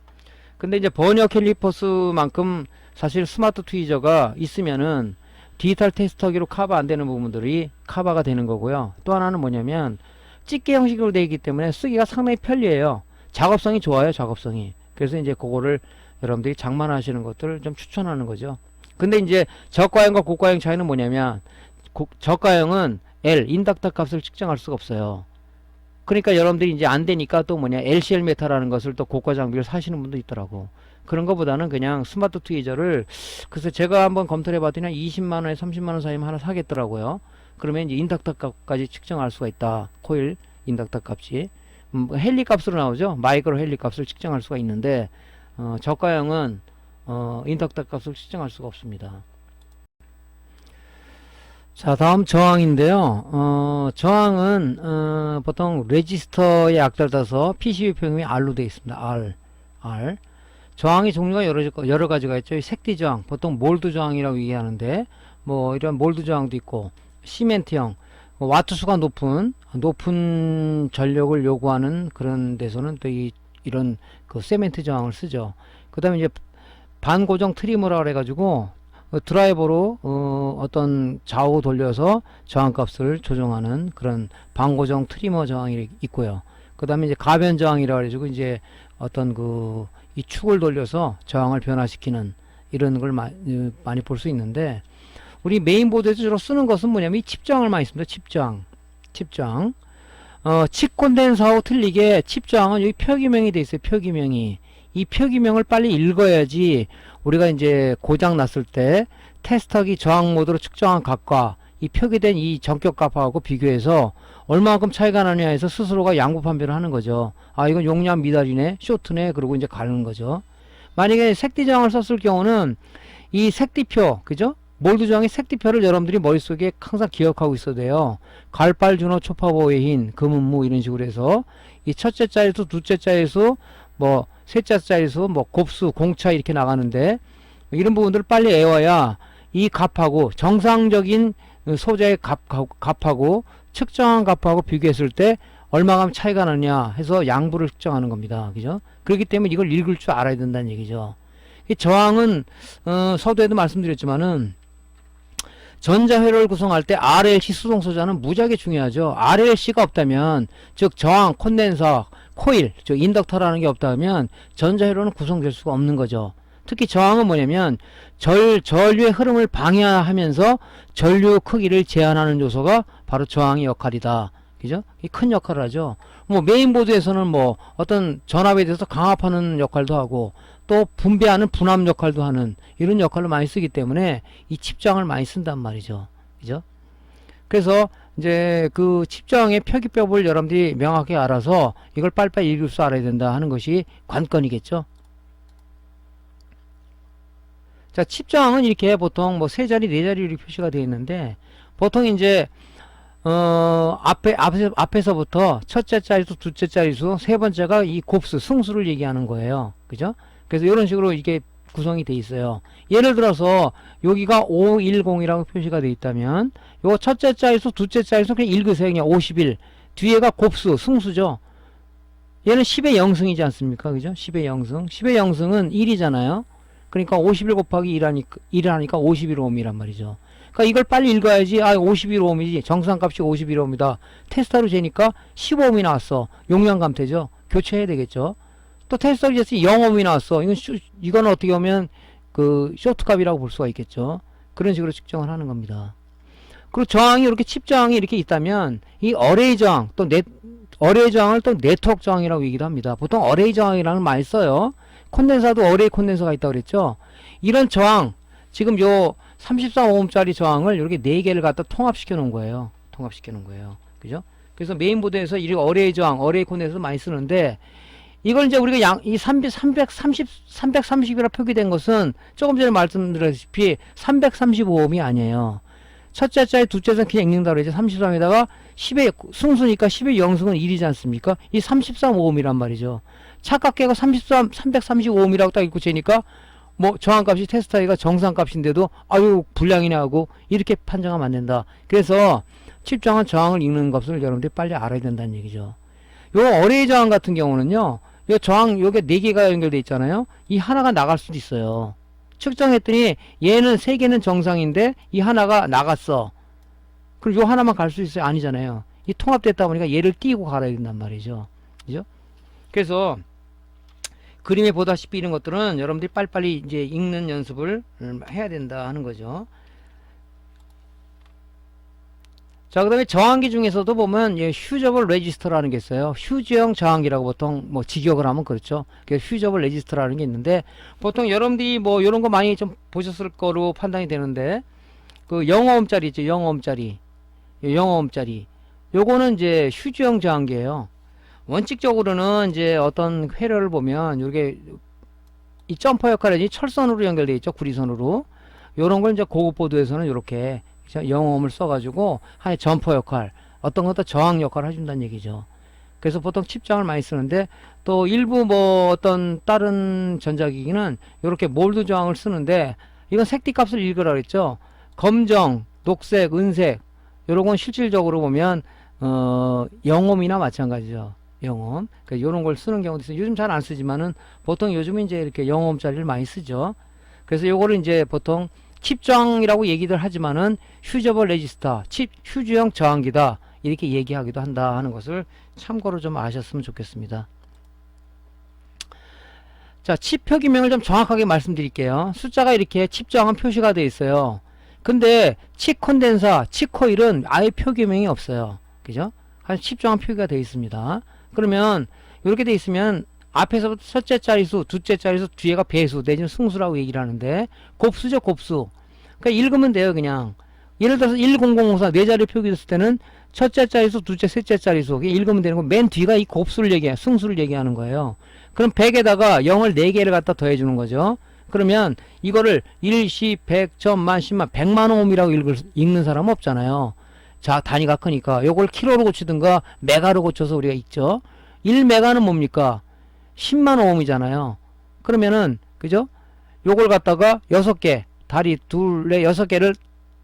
근데 이제 버니어 캘리퍼스만큼 사실 스마트 트위저가 있으면은 디지털 테스터기로 커버 안 되는 부분들이 커버가 되는 거고요. 또 하나는 뭐냐면 집게 형식으로 되어 있기 때문에 쓰기가 상당히 편리해요. 작업성이 좋아요, 작업성이. 그래서 이제 그거를 여러분들이 장만하시는 것들을 좀 추천하는 거죠. 근데 이제 저가형과 고가형 차이는 뭐냐면 저가형은 L, 인덕터 값을 측정할 수가 없어요. 그러니까 여러분들이 이제 안 되니까 또 뭐냐 LCL 메타라는 것을 또 고가 장비를 사시는 분도 있더라고. 그런 것보다는 그냥 스마트 트위저를 그래서 제가 한번 검토를 해봤더니 한 20만원에 30만원 사이면 하나 사겠더라고요. 그러면 이제 인덕터 값까지 측정할 수가 있다. 코일 인덕터 값이 헬리 값으로 나오죠. 마이크로 헬리 값을 측정할 수가 있는데 저가형은 인덕터 값을 측정할 수가 없습니다. 자, 다음 저항인데요. 저항은 보통 레지스터에 앞달아서 PCB 표명이 R로 되어 있습니다. R. 저항의 종류가 여러 가지가 있죠. 색디 저항, 보통 몰드 저항이라고 얘기하는데 뭐 이런 몰드 저항도 있고 시멘트형, 와트 수가 높은 전력을 요구하는 그런 데서는 또 이런 그 세멘트 저항을 쓰죠. 그 다음에 이제 반고정 트리머라고 해가지고 드라이버로 어떤 좌우 돌려서 저항값을 조정하는 그런 반고정 트리머 저항이 있고요. 그 다음에 이제 가변 저항이라고 해가지고 이제 어떤 이 축을 돌려서 저항을 변화시키는 이런 걸 많이 볼 수 있는데 우리 메인보드에서 주로 쓰는 것은 뭐냐면 이 칩저항을 많이 씁니다. 칩저항. 칩콘덴서하고 틀리게 칩저항은 여기 표기명이 돼 있어요. 표기명이. 이 표기명을 빨리 읽어야지 우리가 이제 고장 났을 때 테스터기 저항 모드로 측정한 값과 이 표기된 이 전격 값하고 비교해서 얼마만큼 차이가 나냐 해서 스스로가 양보 판별을 하는 거죠. 아, 이건 용량 미달이네, 쇼트네, 그러고 이제 가는 거죠. 만약에 색띠 저항을 썼을 경우는 이 색띠표, 그죠? 몰드 저항의 색띠표를 여러분들이 머릿속에 항상 기억하고 있어야 돼요. 갈빨, 준호, 초파보의 흰, 금은무 이런 식으로 해서 이 첫째 자리수, 둘째 자리수, 뭐 셋째 자리수, 뭐 곱수, 공차 이렇게 나가는데 이런 부분들을 빨리 외워야 이 값하고 정상적인 소자의 값하고 측정한 값하고 비교했을 때 얼마가 차이가 나냐 해서 양부를 측정하는 겁니다. 그죠? 그렇기 때문에 이걸 읽을 줄 알아야 된다는 얘기죠. 이 저항은 서두에도 말씀드렸지만은 전자회로를 구성할 때 RLC 수동소자는 무지하게 중요하죠. RLC가 없다면, 즉 저항, 콘덴서, 코일, 즉 인덕터라는 게 없다면 전자회로는 구성될 수가 없는 거죠. 특히 저항은 뭐냐면 전류의 흐름을 방해하면서 전류 크기를 제한하는 요소가 바로 저항의 역할이다. 그죠? 큰 역할을 하죠. 뭐 메인보드에서는 뭐 어떤 전압에 대해서 강압하는 역할도 하고 또 분배하는 분압 역할도 하는 이런 역할을 많이 쓰기 때문에 이 칩저항을 많이 쓴단 말이죠. 그죠? 그래서 이제 그 칩저항의 표기법을 여러분들이 명확히 알아서 이걸 빨리빨리 읽을 줄 알아야 된다 하는 것이 관건이겠죠. 자, 칩저항은 이렇게 보통 뭐 세 자리, 네 자리로 표시가 되어 있는데 보통 이제 앞에서부터 첫째 자리수, 둘째 자리수, 세 번째가 이 곱수, 승수를 얘기하는 거예요. 그죠? 그래서 이런 식으로 이게 구성이 돼 있어요. 예를 들어서 여기가 510이라고 표시가 돼 있다면 요 첫째 자리수, 둘째 자리수 그냥 읽으세요. 그냥 51. 뒤에가 곱수, 승수죠. 얘는 10의 0승이지 않습니까? 그죠? 10의 0승. 10의 0승은 1이잖아요. 그러니까 51 곱하기 1하니까 51옴이란 말이죠. 그러니까 이걸 빨리 읽어야지. 아, 51옴이지. 정상값이 51옴이다. 테스터로 재니까 15옴이 나왔어. 용량 감퇴죠. 교체해야 되겠죠. 또 테스터로 재서 0옴이 나왔어. 이건 어떻게 보면 그 쇼트값이라고 볼 수가 있겠죠. 그런 식으로 측정을 하는 겁니다. 그리고 저항이 이렇게 칩 저항이 이렇게 있다면 이 어레이 저항 또 어레이 저항을 또 네트워크 저항이라고 얘기도 합니다. 보통 어레이 저항이라는 걸 많이 써요. 콘덴서도 어레이 콘덴서가 있다고 그랬죠. 이런 저항 지금 요 33오음짜리 저항을 이렇게 4개를 갖다 통합시켜 놓은 거예요. 그죠? 그래서 메인보드에서 이 어레이 저항, 어레이 콘덴서 많이 쓰는데 이걸 이제 우리가 이 330이라 표기된 것은 조금 전에 말씀드렸다시피 335옴이 아니에요. 첫째 자리, 둘째 자리 그냥 읽는다고 그랬죠. 33에다가 10의 승수니까 10의 0승은 1이지 않습니까? 이 33오음이란 말이죠. 착각계가 335옴이라고 딱 읽고 재니까 뭐 저항값이 테스터가 정상값인데도 아유 불량이네 하고 이렇게 판정하면 안 된다. 그래서 칩저항은 저항을 읽는 것을 여러분들이 빨리 알아야 된다는 얘기죠. 요 어레이 저항 같은 경우는요. 요 저항 요게 4개가 연결돼 있잖아요. 이 하나가 나갈 수도 있어요. 측정했더니 얘는 3개는 정상인데 이 하나가 나갔어. 그럼 요 하나만 갈 수 있어요? 아니잖아요. 이 통합됐다 보니까 얘를 띄고 갈아야 된단 말이죠. 그죠? 그래서 그림에 보다시피 이런 것들은 여러분들이 빨리빨리 이제 읽는 연습을 해야 된다 하는 거죠. 자, 그 다음에 저항기 중에서도 보면 휴저블 레지스터라는 게 있어요. 휴지형 저항기라고 보통 뭐 직역을 하면 그렇죠. 휴저블 레지스터라는 게 있는데 보통 여러분들이 뭐 이런 거 많이 좀 보셨을 거로 판단이 되는데 그 0오음짜리 있죠. 0오음짜리. 0오음짜리. 요거는 이제 휴지형 저항기예요. 원칙적으로는 이제 어떤 회로를 보면 이게 이 점퍼 역할이 철선으로 연결되어 있죠. 구리선으로. 요런 걸 이제 고급 보드에서는 이렇게 영어음을 써가지고 하나의 점퍼 역할, 어떤 것도 저항 역할을 해준다는 얘기죠. 그래서 보통 칩저항을 많이 쓰는데 또 일부 뭐 어떤 다른 전자기기는 이렇게 몰드 저항을 쓰는데 이건 색띠 값을 읽으라 그랬죠. 검정, 녹색, 은색 요런 건 실질적으로 보면 0옴이나 마찬가지죠. 0옴. 그러니까 요런 걸 쓰는 경우도 있어요. 요즘 잘 안 쓰지만은 보통 요즘은 이제 이렇게 0옴짜리를 많이 쓰죠. 그래서 요거를 이제 보통 칩저항이라고 얘기들 하지만은 휴저블 레지스터, 휴지형 저항기다 이렇게 얘기하기도 한다 하는 것을 참고로 좀 아셨으면 좋겠습니다. 자, 칩 표기명을 좀 정확하게 말씀드릴게요. 숫자가 이렇게 칩저항은 표시가 되어 있어요. 근데 칩 콘덴서, 칩 코일은 아예 표기명이 없어요. 그죠? 한 칩저항 표기가 되어 있습니다. 그러면 이렇게 되어 있으면 앞에서부터 첫째 자리수, 둘째 자리수, 뒤에가 배수 내지는 승수라고 얘기를 하는데 곱수죠, 곱수. 그러니까 읽으면 돼요, 그냥. 예를 들어서 10004 네 자리 표기됐을 때는 첫째 자리수, 둘째, 셋째 자리수 읽으면 되는 거 맨 뒤가 이 곱수를 얘기해 승수를 얘기하는 거예요. 그럼 100에다가 0을 4개를 갖다 더해 주는 거죠. 그러면 이거를 1, 10, 100, 1000만, 10만, 100만 옴이라고 읽는 사람은 없잖아요. 자, 단위가 크니까 요걸 키로로 고치든가 메가로 고쳐서 우리가 읽죠. 1메가는 뭡니까? 10만 옴이잖아요. 그러면은 그죠? 요걸 갖다가 6개 다리 둘에 6개를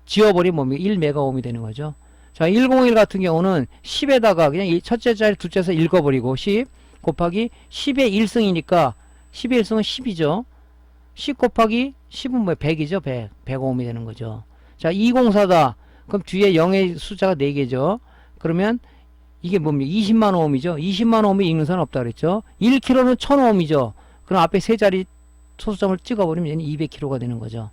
지워버리면 뭡니까? 1메가 옴이 되는 거죠. 자, 101 같은 경우는 10에다가 그냥 이 첫째 자리 둘째에서 읽어버리고 10 곱하기 10의 1승이니까 10의 1승은 10이죠. 10 곱하기 10은 뭐 100이죠. 100. 100옴이 되는 거죠. 자, 204다. 그럼 뒤에 0의 숫자가 4개죠. 그러면 이게 뭡니까? 20만 옴이죠. 20만 옴이 읽는 사람 없다 그랬죠. 1kg는 1000옴이죠. 그럼 앞에 세 자리 소수점을 찍어버리면 얘는 200kg가 되는 거죠.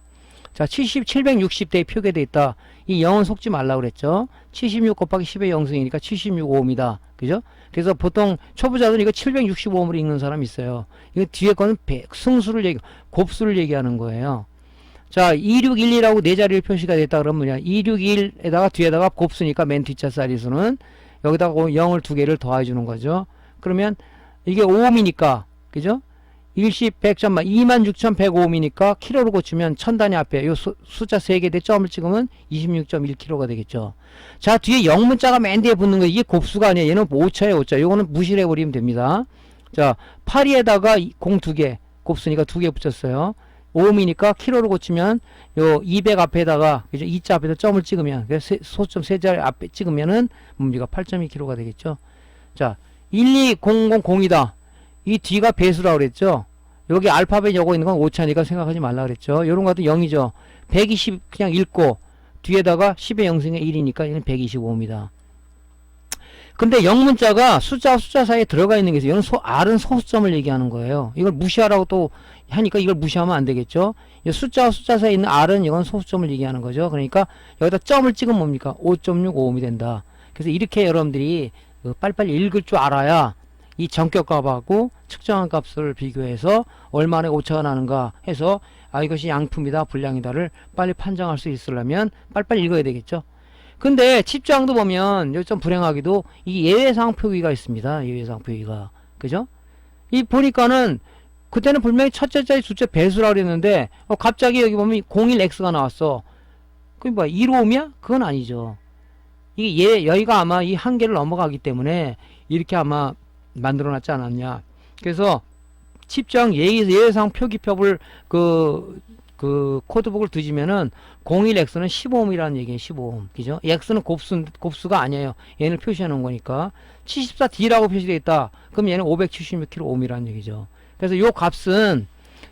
자, 760대에 표기되어 있다. 이 0은 속지 말라고 그랬죠. 76 곱하기 10의 0승이니까 76옴이다. 그죠? 그래서 보통 초보자들은 이거 765옴으로 읽는 사람이 있어요. 이거 뒤에 거는 승수를 곱수를 얘기하는 거예요. 자, 2612라고 네 자리를 표시가 됐다 그러면 뭐냐? 261에다가 뒤에다가 곱수니까 맨 뒷자 자리수는 여기다가 0을 두 개를 더해 주는 거죠. 그러면 이게 5옴이니까 그죠? 10, 100점만 26,105옴이니까 키로로 고치면 1000단위 앞에 요 숫자 3개 대 점을 찍으면 26.1kg가 되겠죠. 자, 뒤에 0문자가 맨 뒤에 붙는 거 이게 곱수가 아니에요. 얘는 오차예요, 오차. 요거는 무시를 해버리면 됩니다. 자, 82에다가 0 2개 곱수니까 2개 붙였어요. 5옴이니까 키로로 고치면 요 200 앞에다가 그죠? 2자 앞에다 점을 찍으면 소점 세 자리 앞에 찍으면은 뭡니까? 8.2kg가 되겠죠. 자, 12000이다. 이 뒤가 배수라고 그랬죠. 여기 알파벳 요거 있는 건 오차니까 생각하지 말라 그랬죠. 요런 것도 0이죠. 120 그냥 읽고 뒤에다가 10의 0승의 1이니까 얘는 125입니다. 근데 0문자가 숫자와 숫자 사이에 들어가 있는 게 있어요. 이건 R은 소수점을 얘기하는 거예요. 이걸 무시하라고 또 하니까 이걸 무시하면 안 되겠죠. 숫자와 숫자 사이에 있는 R은 이건 소수점을 얘기하는 거죠. 그러니까 여기다 점을 찍으면 뭡니까? 5.65옴이 된다. 그래서 이렇게 여러분들이 빨리빨리 읽을 줄 알아야 이 전격값하고 측정한 값을 비교해서 얼마나 오차가 나는가 해서 아 이것이 양품이다 불량이다를 빨리 판정할 수 있으려면 빨리빨리 읽어야 되겠죠. 근데 칩장도 보면 여기 좀 불행하기도 이 예외사항 표기가 있습니다. 예외사항 표기가 그죠? 이 보니까는 그때는 분명히 첫째 자리 둘째 배수라고 그랬는데 갑자기 여기 보면 01x가 나왔어. 그게 뭐야 1옴이야? 그건 아니죠. 이게 여기가 아마 이 한계를 넘어가기 때문에 이렇게 아마 만들어놨지 않았냐. 그래서 칩장 예외상 표기표를 그 코드북을 뒤지면은 01x는 15옴이라는 얘기예요. 15옴. 그죠? x는 곱수가 아니에요. 얘를 표시해 놓은 거니까 74d라고 표시되어 있다. 그럼 얘는 576kg옴이라는 얘기죠. 그래서 요 값은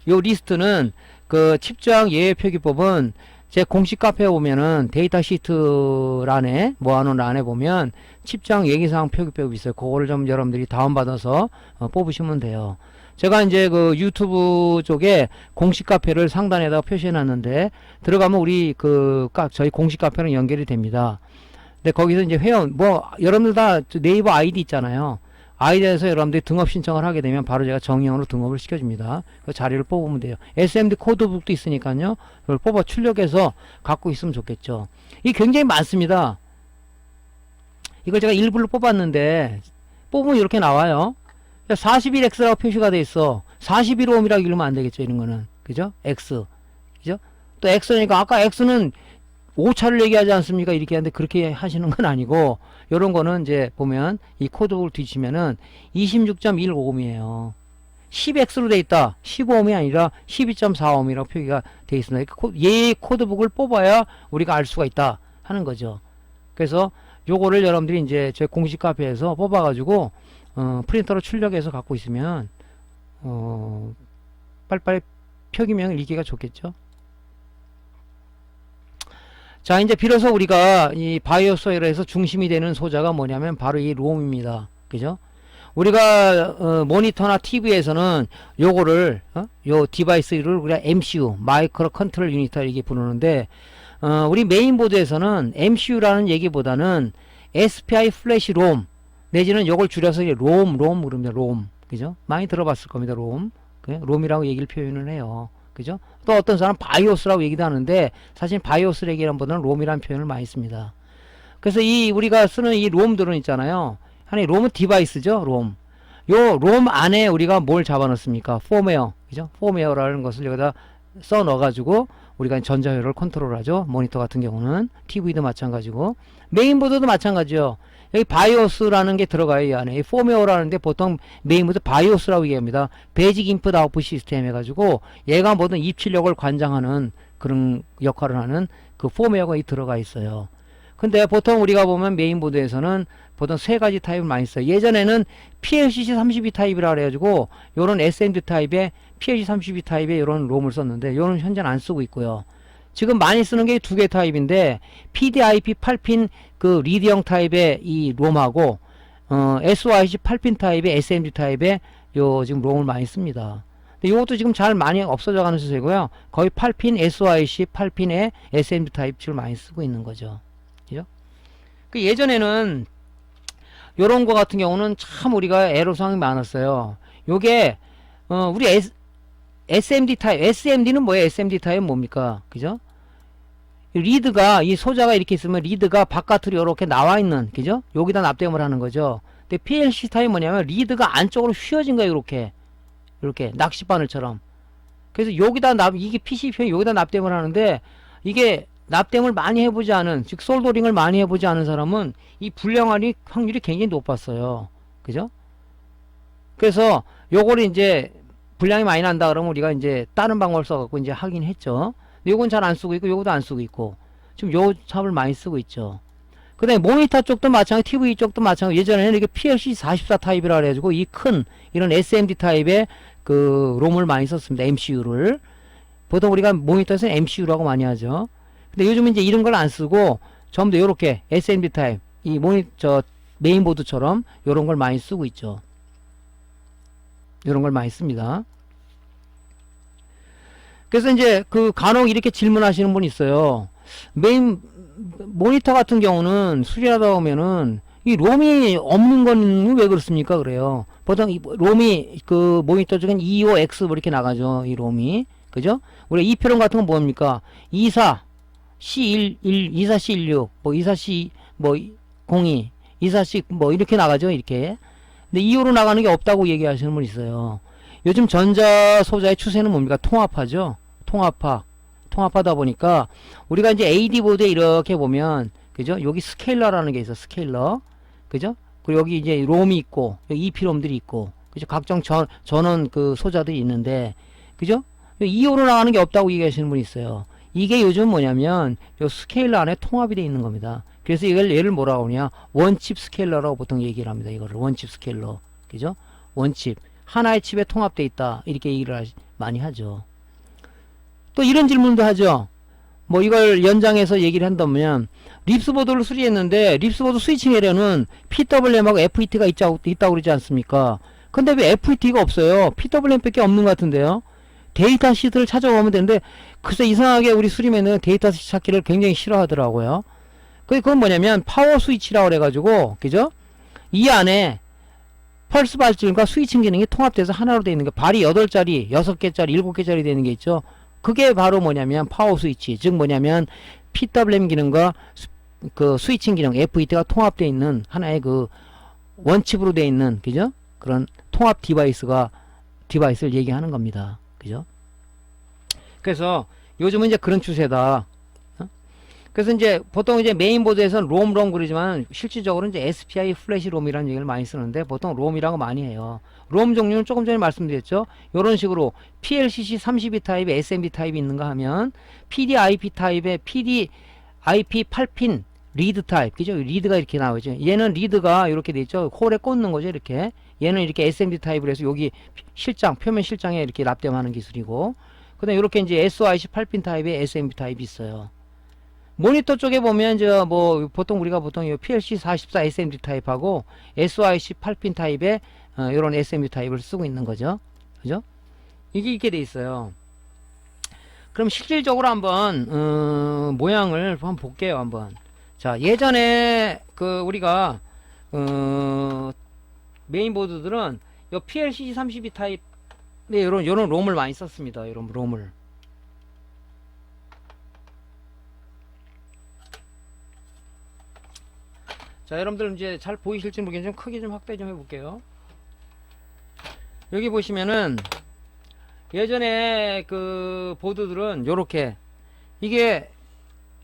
요 리스트는 그 칩장 예외 표기법은 제 공식 카페에 보면은 데이터 시트란에 모아놓은 란에 보면 칩장 얘기사항 표기법이 있어요. 그거를 좀 여러분들이 다운받아서 뽑으시면 돼요. 제가 이제 그 유튜브 쪽에 공식 카페를 상단에다가 표시해 놨는데 들어가면 우리 저희 공식 카페랑 연결이 됩니다. 근데 거기서 이제 회원 여러분들 다 네이버 아이디 있잖아요. 아이디에서 여러분들이 등업 신청을 하게 되면 바로 제가 정형으로 등업을 시켜줍니다. 그 자리를 뽑으면 돼요. SMD 코드북도 있으니까요. 그걸 뽑아 출력해서 갖고 있으면 좋겠죠. 이게 굉장히 많습니다. 이걸 제가 일부러 뽑았는데 뽑으면 이렇게 나와요. 41x라고 표시가 돼 있어. 41옴이라고 읽으면 안 되겠죠. 이런 거는. 그죠? x. 그죠? 또 x니까 아까 x는 오차를 얘기하지 않습니까? 이렇게 하는데 그렇게 하시는 건 아니고 요런 거는 이제 보면 이 코드북을 뒤지면은 26.1옴이에요. 10x로 돼 있다. 15옴이 아니라 12.4옴이라고 표기가 돼 있습니다. 얘 코드북을 뽑아야 우리가 알 수가 있다 하는 거죠. 그래서 요거를 여러분들이 이제 제 공식 카페에서 뽑아가지고 프린터로 출력해서 갖고 있으면 빨리빨리 표기명을 읽기가 좋겠죠. 자, 이제 비로소 우리가 이 바이오소일에서 중심이 되는 소자가 뭐냐면 바로 이 롬입니다. 그죠? 우리가 모니터나 TV에서는 요거를 요 디바이스를 우리가 MCU, 마이크로 컨트롤 유닛 이렇게 부르는데 우리 메인보드에서는 MCU라는 얘기보다는 SPI 플래시 롬 내지는 요걸 줄여서 롬 그럽니다. 롬. 그죠? 많이 들어봤을 겁니다. 롬. 롬이라고 얘기를 표현을 해요. 그죠? 또 어떤 사람 바이오스라고 얘기도 하는데 사실 바이오스라기보다는 롬이라는 표현을 많이 씁니다. 그래서 이 우리가 쓰는 이 롬들은 있잖아요. 하나의 롬은 디바이스죠. 롬. 요 롬 안에 우리가 뭘 잡아넣습니까? 폼웨어. 그죠? 폼웨어라는 것을 여기다 써 넣어가지고 우리가 전자회로를 컨트롤하죠. 모니터 같은 경우는 TV도 마찬가지고 메인보드도 마찬가지요. 여기 바이오스라는 게 들어가요. 이 안에 이 폼웨어라는데 보통 메인보드 바이오스라고 얘기합니다. 베이직 인풋 아웃풋 시스템 해가지고 얘가 모든 입출력을 관장하는 그런 역할을 하는 그 폼웨어가 이 들어가 있어요. 근데 보통 우리가 보면 메인보드에서는 보통 세 가지 타입을 많이 써요. 예전에는 PLCC32 타입이라 그래가지고 요런 SMD 타입의 PLC32 타입의 요런 롬을 썼는데 요런 현재는 안 쓰고 있고요. 지금 많이 쓰는 게 두 개 타입인데 PDIP 8핀 그 리드형 타입의 이 롬하고 SOIC 8핀 타입의 SMD 타입의 요 지금 롬을 많이 씁니다. 근데 요것도 지금 잘 많이 없어져 가는 추세고요. 거의 8핀 SOIC 8핀의 SMD 타입 을 많이 쓰고 있는 거죠. 그죠? 그 예전에는 요런 거 같은 경우는 참 우리가 애로사항이 많았어요. 요게 우리 SMD 타입, SMD는 뭐예요? SMD 타입은 뭡니까? 그죠? 리드가 이 소자가 이렇게 있으면 리드가 바깥으로 이렇게 나와 있는, 그죠? 여기다 납땜을 하는 거죠. 근데 PLC 타입 뭐냐면 리드가 안쪽으로 휘어진 거예요. 이렇게 낚싯바늘처럼. 그래서 여기다 이게 PCB에 여기다 납땜을 하는데 이게 납땜을 많이 해보지 않은, 즉 솔더링을 많이 해보지 않은 사람은 이 불량할 확률이 굉장히 높았어요. 그죠? 그래서 요거를 이제 불량이 많이 난다 그러면 우리가 이제 다른 방법을 써갖고 이제 하긴 했죠. 요건 잘 안 쓰고 있고 요것도 안 쓰고 있고 지금 요 삽을 많이 쓰고 있죠. 그 다음에 모니터 쪽도 마찬가지, TV 쪽도 마찬가지. 예전에는 이게 PLC44 타입이라 그래가지고 이 큰 이런 SMD 타입의 그 롬을 많이 썼습니다. MCU를. 보통 우리가 모니터에서는 MCU라고 많이 하죠. 근데 요즘은 이제 이런 걸 안 쓰고 전부 다 요렇게 SMD 타입, 이 메인보드처럼 요런 걸 많이 쓰고 있죠. 요런 걸 많이 씁니다. 그래서 이제 그 간혹 이렇게 질문하시는 분이 있어요. 모니터 같은 경우는 수리하다 보면은 이 롬이 없는 건 왜 그렇습니까? 그래요. 보통 이 롬이 그 모니터 중엔 25X 뭐 이렇게 나가죠. 이 롬이. 그죠? 우리 E표론 같은 건 뭡니까? 24C11, 24C16, 뭐 24C 뭐 02, 24C 뭐 이렇게 나가죠. 이렇게. 근데 2호로 나가는 게 없다고 얘기하시는 분 있어요. 요즘 전자 소자의 추세는 뭡니까? 통합하죠. 통합하다 보니까 우리가 이제 AD 보드에 이렇게 보면 그죠? 여기 스케일러라는 게 있어. 스케일러. 그죠? 그리고 여기 이제 롬이 있고 여기 EP롬들이 있고 그죠? 각종 전원 그 소자들이 있는데 그죠? 2호로 나가는 게 없다고 얘기하시는 분이 있어요. 이게 요즘 뭐냐면 요 스케일러 안에 통합이 되어 있는 겁니다. 그래서 이걸 얘를 뭐라고 하냐? 원칩 스케일러라고 보통 얘기를 합니다. 이거를 원칩 스케일러. 그죠? 원칩. 하나의 칩에 통합되어 있다. 이렇게 얘기를 많이 하죠. 또 이런 질문도 하죠. 뭐 이걸 연장해서 얘기를 한다면 립스보드를 수리했는데 립스보드 스위칭 에러는 PWM하고 FET가 있다고 그러지 않습니까? 근데 왜 FET가 없어요? PWM밖에 없는 것 같은데요. 데이터 시트를 찾아보면 되는데 글쎄 이상하게 우리 수리맨은 데이터 시트 찾기를 굉장히 싫어하더라고요. 그건 뭐냐면 파워 스위치라고 그래가지고 그죠? 이 안에 펄스 발전과 스위칭 기능이 통합돼서 하나로 되어 있는 게 발이 8짜리, 6개짜리, 7개짜리 되는 게 있죠. 그게 바로 뭐냐면 파워 스위치, 즉 뭐냐면 PWM 기능과 그 스위칭 기능 FET가 통합되어 있는 하나의 그 원칩으로 되어 있는 그죠? 그런 통합 디바이스를 얘기하는 겁니다. 그죠? 그래서 요즘은 이제 그런 추세다. 그래서 이제 보통 이제 메인보드에서는 롬 그러지만 실질적으로 이제 SPI 플래시 롬이라는 얘기를 많이 쓰는데 보통 롬이라고 많이 해요. 롬 종류는 조금 전에 말씀드렸죠. 이런 식으로 PLCC 32 타입의 SMD 타입이 있는가 하면 PDIP 타입의 PDIP 8핀 리드 타입, 그죠? 리드가 이렇게 나오죠. 얘는 리드가 이렇게 돼 있죠. 홀에 꽂는 거죠. 이렇게. 얘는 이렇게 SMD 타입으로 해서 여기 표면 실장에 이렇게 납땜하는 기술이고, 그 다음에 이렇게 이제 SOIC 8핀 타입의 SMD 타입이 있어요. 모니터 쪽에 보면 이제 뭐 보통 우리가 보통 PLC 44 SMD 타입하고 SOIC 8핀 타입의 이런 SMD 타입을 쓰고 있는 거죠. 그죠? 이게 이렇게 돼 있어요. 그럼 실질적으로 한번 모양을 한번 볼게요. 한번. 자, 예전에 그 우리가 메인보드들은 요 PLC 32 타입의 요런 롬을 많이 썼습니다. 이런 롬을. 자, 여러분들 이제 잘 보이실지 모르겠는데 좀 크게 좀 확대 좀 해볼게요. 여기 보시면은 예전에 그 보드들은 요렇게 이게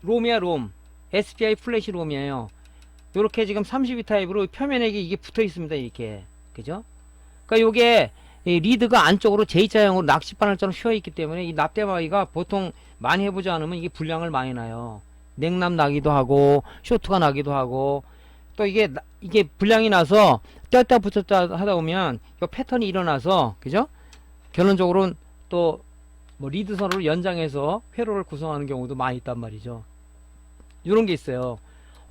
롬이야, 롬. SPI 플래시 롬이에요. 요렇게 지금 32 타입으로 표면에 이게 붙어 있습니다. 이렇게. 그죠? 그러니까 요게 이 리드가 안쪽으로 J자형으로 낚싯바늘처럼 휘어 있기 때문에 이 납땜하기가 보통 많이 해보지 않으면 이게 불량을 많이 나요. 냉남 나기도 하고 쇼트가 나기도 하고 또 이게 불량이 나서 뗐다 붙였다 하다 보면 이 패턴이 일어나서 그죠? 결론적으로는 또 뭐 리드선으로 연장해서 회로를 구성하는 경우도 많이 있단 말이죠. 이런 게 있어요.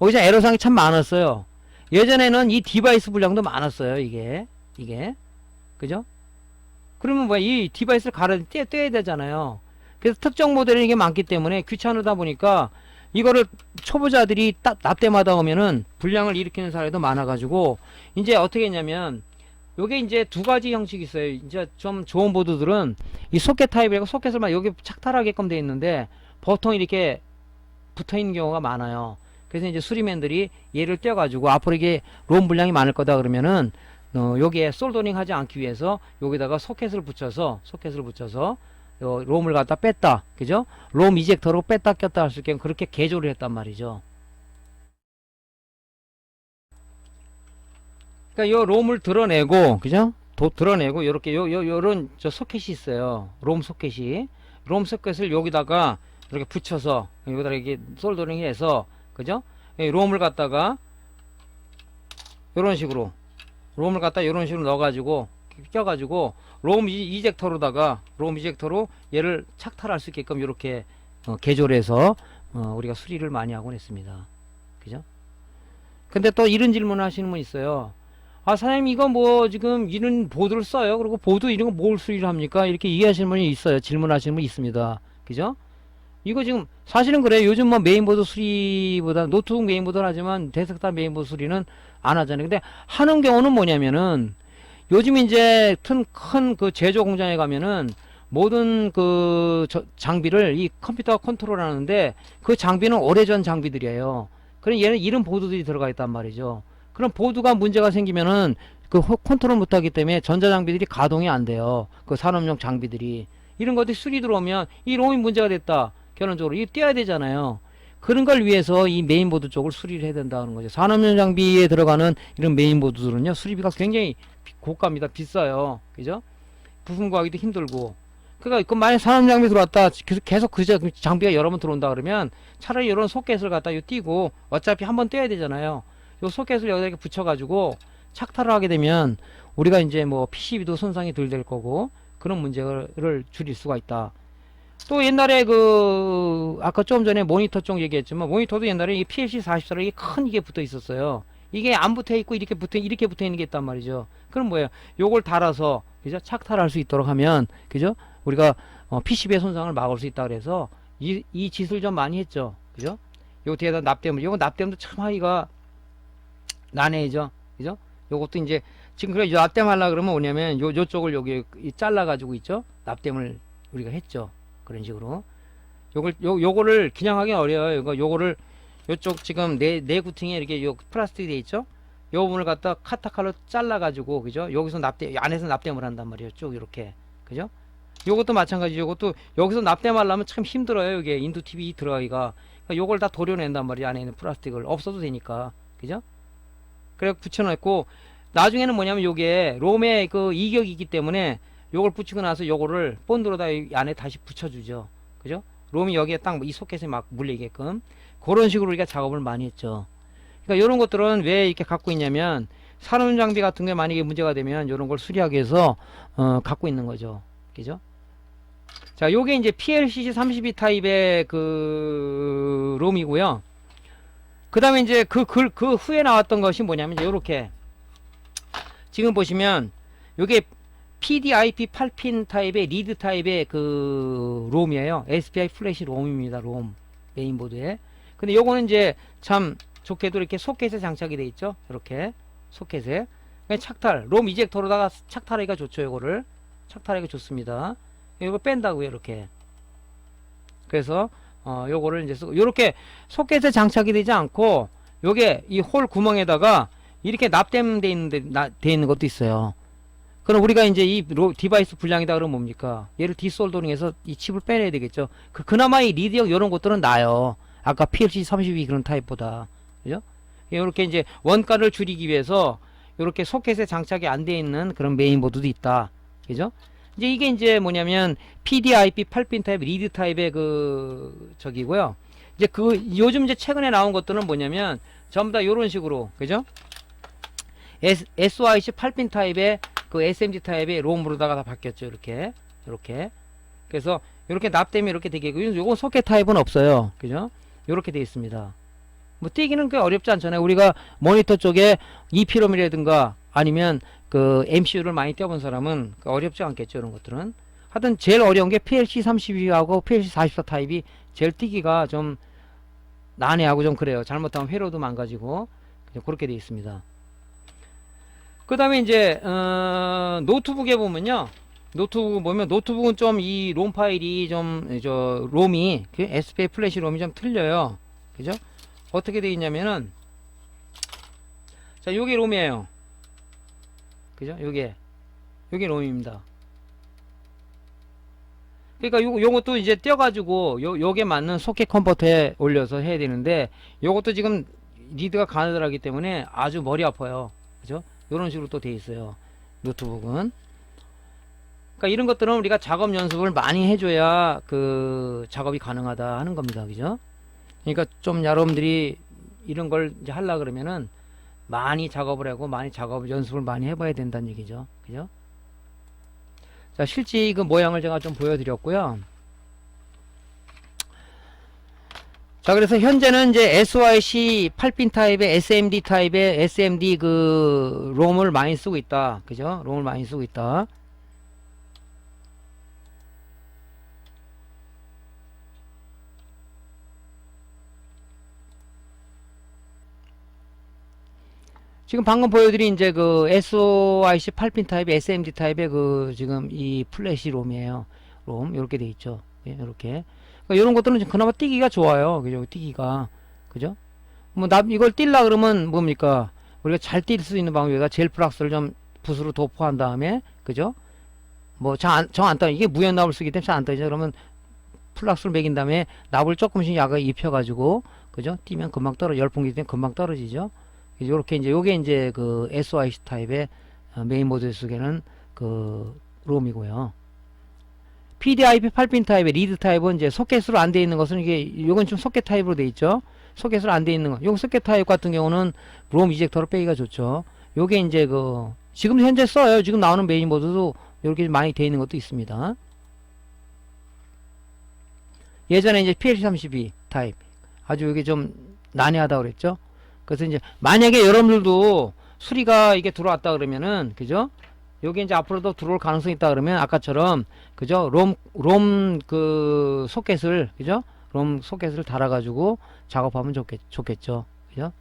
여기서 애로사항이 참 많았어요. 예전에는 이 디바이스 불량도 많았어요. 이게 그죠? 그러면 뭐야, 이 디바이스를 떼야 되잖아요. 그래서 특정 모델이 이게 많기 때문에 귀찮으다 보니까 이거를 초보자들이 납땜하다 오면은 불량을 일으키는 사례도 많아가지고 이제 어떻게 했냐면 요게 이제 두 가지 형식이 있어요. 이제 좀 좋은 보드들은 이 소켓 타입이라고 소켓을 여기 착탈하게끔 돼 있는데 보통 이렇게 붙어 있는 경우가 많아요. 그래서 이제 수리맨들이 얘를 떼어가지고 앞으로 이게 롬 불량이 많을 거다 그러면은 여기에 솔더링 하지 않기 위해서 여기다가 소켓을 붙여서 요 롬을 갖다 뺐다, 그죠? 롬 이젝터로 뺐다 꼈다 할 수 있게 그렇게 개조를 했단 말이죠. 그러니까 요 롬을 드러내고, 그죠? 드러내고 요렇게 요런 저 소켓이 있어요. 롬 소켓을 여기다가 이렇게 붙여서 여기다가 이렇게 솔더링 해서, 그죠? 롬을 갖다가 요런 식으로 넣어가지고 껴가지고 롬 이젝터로 얘를 착탈할 수 있게끔 이렇게 개조를 해서 우리가 수리를 많이 하곤 했습니다. 그죠? 근데 또 이런 질문을 하시는 분 있어요. 아, 사장님 이거 뭐 지금 이런 보드를 써요. 그리고 보드 이런 거 뭘 수리를 합니까? 이렇게 이해하시는 분이 있어요. 질문하시는 분이 있습니다. 그죠? 이거 지금 사실은 그래요. 요즘 뭐 메인보드 수리보다 노트북 메인보드를 하지만 데스크탑 메인보드 수리는 안 하잖아요. 근데 하는 경우는 뭐냐면은 요즘 이제 큰 그 제조 공장에 가면은 모든 그 장비를 이 컴퓨터가 컨트롤 하는데 그 장비는 오래전 장비들이에요. 그럼 얘는 이런 보드들이 들어가 있단 말이죠. 그럼 보드가 문제가 생기면은 그 컨트롤 못하기 때문에 전자장비들이 가동이 안 돼요. 그 산업용 장비들이. 이런 것들이 수리 들어오면 이 롬이 문제가 됐다. 결론적으로 이거 떼야 되잖아요. 그런 걸 위해서 이 메인보드 쪽을 수리를 해야 된다는 거죠. 산업용 장비에 들어가는 이런 메인보드들은요, 수리비가 굉장히 고가입니다. 비싸요. 그죠? 부품 구하기도 힘들고. 그러니까 만약 산업용 장비 들어왔다, 계속 그 장비가 여러 번 들어온다 그러면 차라리 이런 소켓을 갖다 띄고 어차피 한번 떼야 되잖아요. 요 소켓을 여기다 이렇게 붙여가지고 착탈을 하게 되면 우리가 이제 뭐 PCB도 손상이 덜 될 거고 그런 문제를 줄일 수가 있다. 또 옛날에 아까 좀 전에 모니터 쪽 얘기했지만 모니터도 옛날에 이 PLC44로 이게 큰 이게 붙어 있었어요. 이게 안 붙어 있고 이렇게 붙어 있는 게 있단 말이죠. 그럼 뭐예요? 요걸 달아서 그죠? 착탈할 수 있도록 하면 그죠? 우리가 PCB의 손상을 막을 수 있다 그래서 이 짓을 좀 많이 했죠. 그죠? 요 뒤에다 요거 납땜도 참 하기가 난해죠. 그죠? 요것도 이제 지금 그래 납땜하려 그러면 뭐냐면 요쪽을 여기 잘라 가지고 있죠. 납땜을 우리가 했죠. 그런 식으로 요거를 그냥 하기 어려워요. 요거를 요쪽 지금 네 구팅에 이렇게 요 플라스틱이 돼 있죠. 요 부분을 갖다 카타칼로 잘라 가지고 그죠? 여기서 안에서 납땜을 한단 말이에요. 쭉 이렇게. 그죠? 요것도 마찬가지. 요것도 여기서 납땜하려면 참 힘들어요. 이게 인두 TV 들어가기가. 그러니까 요걸 다 도려낸단 말이에요. 안에 있는 플라스틱을 없어도 되니까. 그죠? 그래 붙여놓고 나중에는 뭐냐면 요게 롬의 그 이격이 있기 때문에 요걸 붙이고 나서 요거를 본드로다 안에 다시 붙여주죠. 그죠? 롬이 여기에 딱 이 소켓에 막 물리게끔 그런 식으로 우리가 작업을 많이 했죠. 그러니까 이런 것들은 왜 이렇게 갖고 있냐면 산업 장비 같은 게 만약에 문제가 되면 이런 걸 수리하기 위해서 갖고 있는 거죠. 그죠? 자, 요게 이제 PLCC 32 타입의 그 롬이고요. 그 다음에 이제 그 후에 나왔던 것이 뭐냐면 요렇게 지금 보시면 요게 PDIP 8핀 타입의 리드 타입의 그 롬이에요. SPI 플래시 롬입니다. 롬 메인보드에. 근데 요거는 이제 참 좋게도 이렇게 소켓에 장착이 돼 있죠. 이렇게 소켓에 착탈 롬 이젝터로다가 착탈하기가 좋죠. 요거를 착탈하기가 좋습니다. 이거 뺀다고요. 이렇게. 그래서 요거를 이제 요렇게 소켓에 장착이 되지 않고 요게 이 홀 구멍에다가 이렇게 납땜 돼 있는 것도 있어요. 그럼 우리가 이제 이 디바이스 불량이다 그러면 뭡니까? 얘를 디솔더링해서 이 칩을 빼내야 되겠죠. 그나마 이 리드형 이런 것들은 나아요. 아까 PLC32 그런 타입보다. 그죠? 이렇게 이제 원가를 줄이기 위해서 이렇게 소켓에 장착이 안 돼 있는 그런 메인보드도 있다. 그죠? 이제 이게 이제 뭐냐면 PDIP 8핀 타입 리드 타입의 그 저기고요. 이제 요즘 이제 최근에 나온 것들은 뭐냐면 전부 다 요런 식으로, 그죠? SOIC 8핀 타입의 그 SMD 타입의 롬으로다가 다 바뀌었죠. 이렇게. 그래서 이렇게 납땜이 이렇게 되겠고, 요건 소켓 타입은 없어요. 그죠? 이렇게 되어 있습니다. 뭐 띄기는 꽤 어렵지 않잖아요. 우리가 모니터 쪽에 EPROM이라든가 아니면 그 MCU를 많이 떼어본 사람은 어렵지 않겠죠. 이런 것들은. 하여튼 제일 어려운 게 PLC32하고 PLC44 타입이 제일 띄기가 좀 난해하고 좀 그래요. 잘못하면 회로도 망가지고 그렇게 되어 있습니다. 그 다음에 이제 노트북에 보면요. 노트북 보면 노트북은 좀 이 롬 파일이 좀 롬이 그 SPA 플래시 롬이 좀 틀려요. 그죠? 어떻게 되어 있냐면은 자, 요게 롬이에요. 그죠? 요게 롬입니다. 그러니까 요것도 이제 떼어가지고 요게 맞는 소켓 컨버터에 올려서 해야 되는데 요것도 지금 리드가 가느다라기 때문에 아주 머리 아파요. 그죠? 요런 식으로 또 돼 있어요. 노트북은. 그러니까 이런 것들은 우리가 작업 연습을 많이 해줘야 그 작업이 가능하다 하는 겁니다. 그죠? 그러니까 좀 여러분들이 이런 걸 이제 하려 그러면은 많이 작업을 하고 많이 작업 연습을 많이 해봐야 된다는 얘기죠. 그죠? 자, 실제 그 모양을 제가 좀 보여드렸고요. 자, 그래서 현재는 이제 SOIC 8핀 타입의 SMD 타입의 SMD 그 롬을 많이 쓰고 있다. 그죠? 롬을 많이 쓰고 있다. 지금 방금 보여드린 이제 그 SOIC 8핀 타입의 SMD 타입의 그 지금 이 플래시 롬이에요. 롬 이렇게 돼 있죠. 이렇게. 그러니까 이런 것들은 그나마 띄기가 좋아요. 그죠? 띄기가. 그죠? 뭐 이걸 뛸라 그러면 뭡니까? 우리가 잘 뛸 수 있는 방법이 젤 플락스를 좀 붓으로 도포한 다음에, 그죠? 뭐 정 안 떠. 이게 무연 납을 쓰기 때문에 잘 안 떠죠. 그러면 플락스를 매긴 다음에 납을 조금씩 약을 입혀가지고, 그죠? 뛰면 금방 열풍기 때문에 금방 떨어지죠. 요렇게 이제 요게 이제 그 SOIC 타입의 메인보드 속에는 그 롬이고요. PDIP 8핀 타입의 리드 타입은 이제 소켓으로 안 돼 있는 것은 이게 요건 좀 소켓 타입으로 돼 있죠. 소켓으로 안 돼 있는 거. 요 소켓 타입 같은 경우는 롬 이젝터로 빼기가 좋죠. 요게 이제 그 지금 현재 써요. 지금 나오는 메인보드도 이렇게 많이 돼 있는 것도 있습니다. 예전에 이제 PLC32 타입 아주 이게 좀 난해하다고 그랬죠. 그래서 이제 만약에 여러분들도 수리가 이게 들어왔다 그러면은, 그죠? 요게 이제 앞으로도 들어올 가능성이 있다 그러면 아까처럼, 그죠? 롬 그 소켓을, 그죠? 롬 소켓을 달아가지고 작업하면 좋겠죠. 그죠?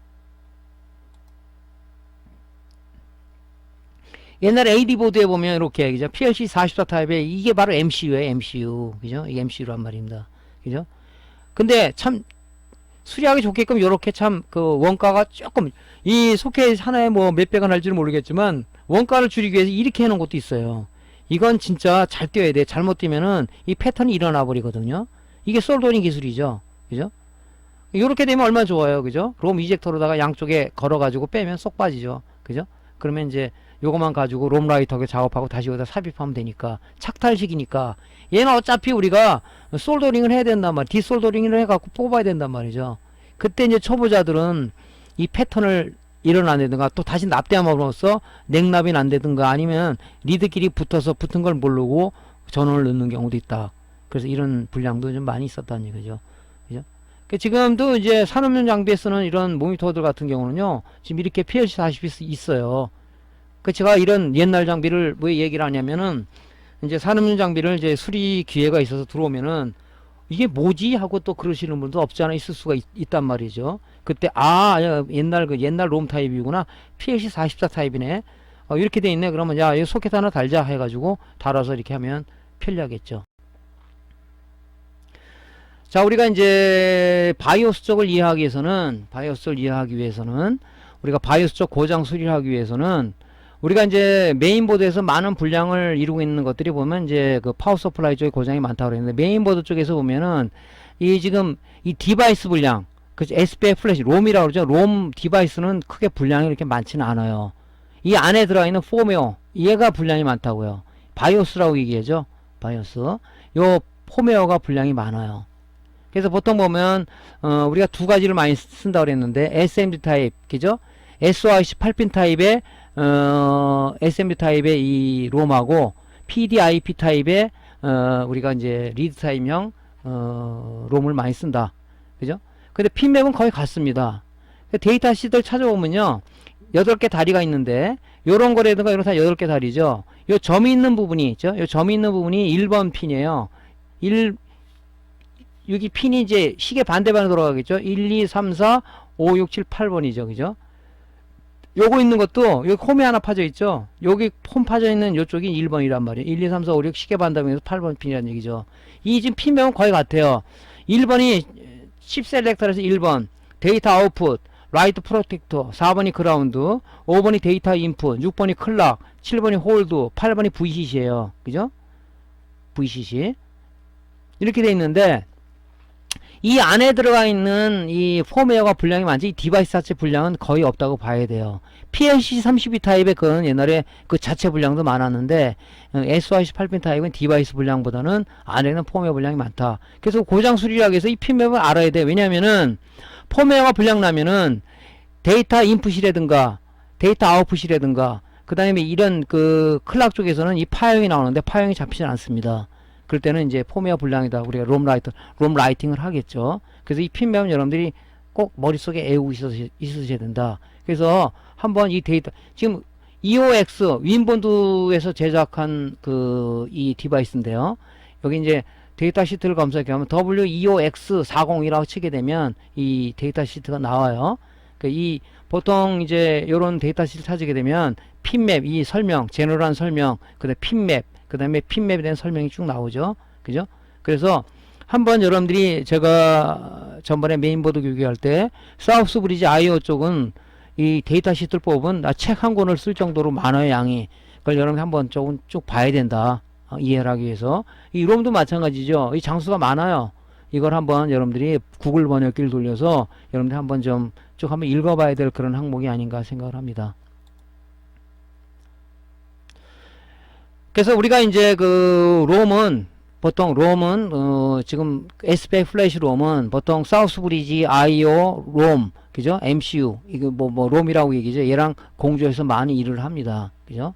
옛날 AD보드에 보면 이렇게, 그죠? PLC44 타입의 이게 바로 MCU예요. MCU. 그죠? 이게 MCU란 말입니다. 그죠? 근데 참 수리하기 좋게끔 요렇게 참 그 원가가 조금 이 소켓 하나에 뭐 몇백 원 할지는 모르겠지만 원가를 줄이기 위해서 이렇게 해놓은 것도 있어요. 이건 진짜 잘 띄어야 돼. 잘못 띄면은 이 패턴이 일어나 버리거든요. 이게 솔더링 기술이죠. 그죠? 요렇게 되면 얼마나 좋아요. 그죠? 롬 이젝터로다가 양쪽에 걸어가지고 빼면 쏙 빠지죠. 그죠? 그러면 이제 요거만 가지고 롬 라이터하게 작업하고 다시 여기다 삽입하면 되니까 착탈식이니까 얘는 어차피 우리가 솔더링을 해야 된단 말이야. 디솔더링을 해갖고 뽑아야 된단 말이죠. 그때 이제 초보자들은 이 패턴을 일어나는가 또 다시 납땜함으로써 냉납이 안 되든가 아니면 리드끼리 붙어서 붙은 걸 모르고 전원을 넣는 경우도 있다. 그래서 이런 불량도 좀 많이 있었다는 얘기죠. 그죠? 지금도 이제 산업용 장비에 쓰는 이런 모니터들 같은 경우는요, 지금 이렇게 PLC40이 있어요. 제가 이런 옛날 장비를 왜 얘기를 하냐면은, 이제 산업용 장비를 이제 수리 기회가 있어서 들어오면은, 이게 뭐지? 하고 또 그러시는 분도 없지 않아 있을 수가 있단 말이죠. 그때, 옛날 롬 타입이구나. PLC44 타입이네. 이렇게 돼 있네. 그러면, 야, 이 소켓 하나 달자 해가지고, 달아서 이렇게 하면 편리하겠죠. 자, 우리가 이제 바이오스 쪽을 이해하기 위해서는, 우리가 바이오스 쪽 고장 수리를 하기 위해서는, 우리가 이제 메인보드에서 많은 분량을 이루고 있는 것들이 보면 이제 그 파워 서플라이 쪽에 고장이 많다고 그랬는데, 메인보드 쪽에서 보면은 이 지금 이 디바이스 분량, 그 SPI 플래시, 롬이라고 그러죠. 롬 디바이스는 크게 분량이 이렇게 많지는 않아요. 이 안에 들어가 있는 폼웨어, 얘가 분량이 많다고요. 바이오스라고 얘기하죠. 바이오스. 요 폼웨어가 분량이 많아요. 그래서 보통 보면 우리가 두 가지를 많이 쓴다고 그랬는데, SMD 타입, 그죠? SOIC 8핀 타입의 SMD 타입의 이 롬하고 PDIP 타입의 우리가 이제 리드 타입형 롬을 많이 쓴다. 그죠? 근데 핀맵은 거의 같습니다. 데이터 시트를 찾아보면요, 8개 다리가 있는데, 요런 거라든가 이런 다 8개 다리죠. 요 점이 있는 부분이 있죠. 요 점이 있는 부분이 1번 핀이에요. 여기 핀이 이제 시계 반대방으로 돌아가겠죠. 1, 2, 3, 4, 5, 6, 7, 8번이죠. 그죠? 요거 있는 것도 여기 홈이 하나 파져 있죠. 여기 홈 파져 있는 요쪽이 1번이란 말이에요. 1, 2, 3, 4, 5, 6 시계 반대방에서 8번 핀이라는 얘기죠. 이 지금 핀명은 거의 같아요. 1번이 칩 셀렉터에서 1번 데이터 아웃풋 라이트 프로텍터, 4번이 그라운드, 5번이 데이터 인풋, 6번이 클락, 7번이 홀드, 8번이 VCC예요. 그죠? VCC 이렇게 돼 있는데, 이 안에 들어가 있는 이 폼웨어가 분량이 많지, 이 디바이스 자체 분량은 거의 없다고 봐야 돼요. PLC32 타입의 그건 옛날에 그 자체 분량도 많았는데, SOIC 8핀 타입은 디바이스 분량보다는 안에는 폼웨어 분량이 많다. 그래서 고장 수리라고 해서 이 핀맵을 알아야 돼. 왜냐면은 폼웨어가 분량 나면은 데이터 인풋이라든가 데이터 아웃풋이라든가 그 다음에 이런 그 클락 쪽에서는 이 파형이 나오는데 파형이 잡히지 않습니다. 그럴 때는 이제 폼웨어 분량이다. 우리가 롬 라이팅을 하겠죠. 그래서 이 핀맵은 여러분들이 꼭 머릿속에 외우고 있으셔야 된다. 그래서 한번 이 데이터, 지금 EOX, 윈본드에서 제작한 그 이 디바이스인데요. 여기 이제 데이터 시트를 검색해 하면 WEOX40이라고 치게 되면 이 데이터 시트가 나와요. 이 보통 이제 요런 데이터 시트를 찾게 되면 핀맵, 이 설명, 제너럴한 설명, 그 다음에 핀맵, 그 다음에 핀맵에 대한 설명이 쭉 나오죠. 그죠? 그래서 한번 여러분들이 제가 전번에 메인보드 교육할 때 사우스 브리지 IO 쪽은 이 데이터 시트를 뽑은 책 한 권을 쓸 정도로 많아요, 양이. 그걸 여러분이 한번 조금 쭉 봐야 된다. 이해를 하기 위해서. 이 롬도 마찬가지죠. 이 장수가 많아요. 이걸 한번 여러분들이 구글 번역기를 돌려서 여러분들이 한번 좀 쭉 한번 읽어봐야 될 그런 항목이 아닌가 생각을 합니다. 그래서 우리가 이제 그 롬은 보통 지금 SPI 플래시 롬은 보통 사우스 브리지 IO 롬, 그죠? MCU 이거 뭐 롬이라고 얘기죠. 얘랑 공조해서 많이 일을 합니다. 그죠?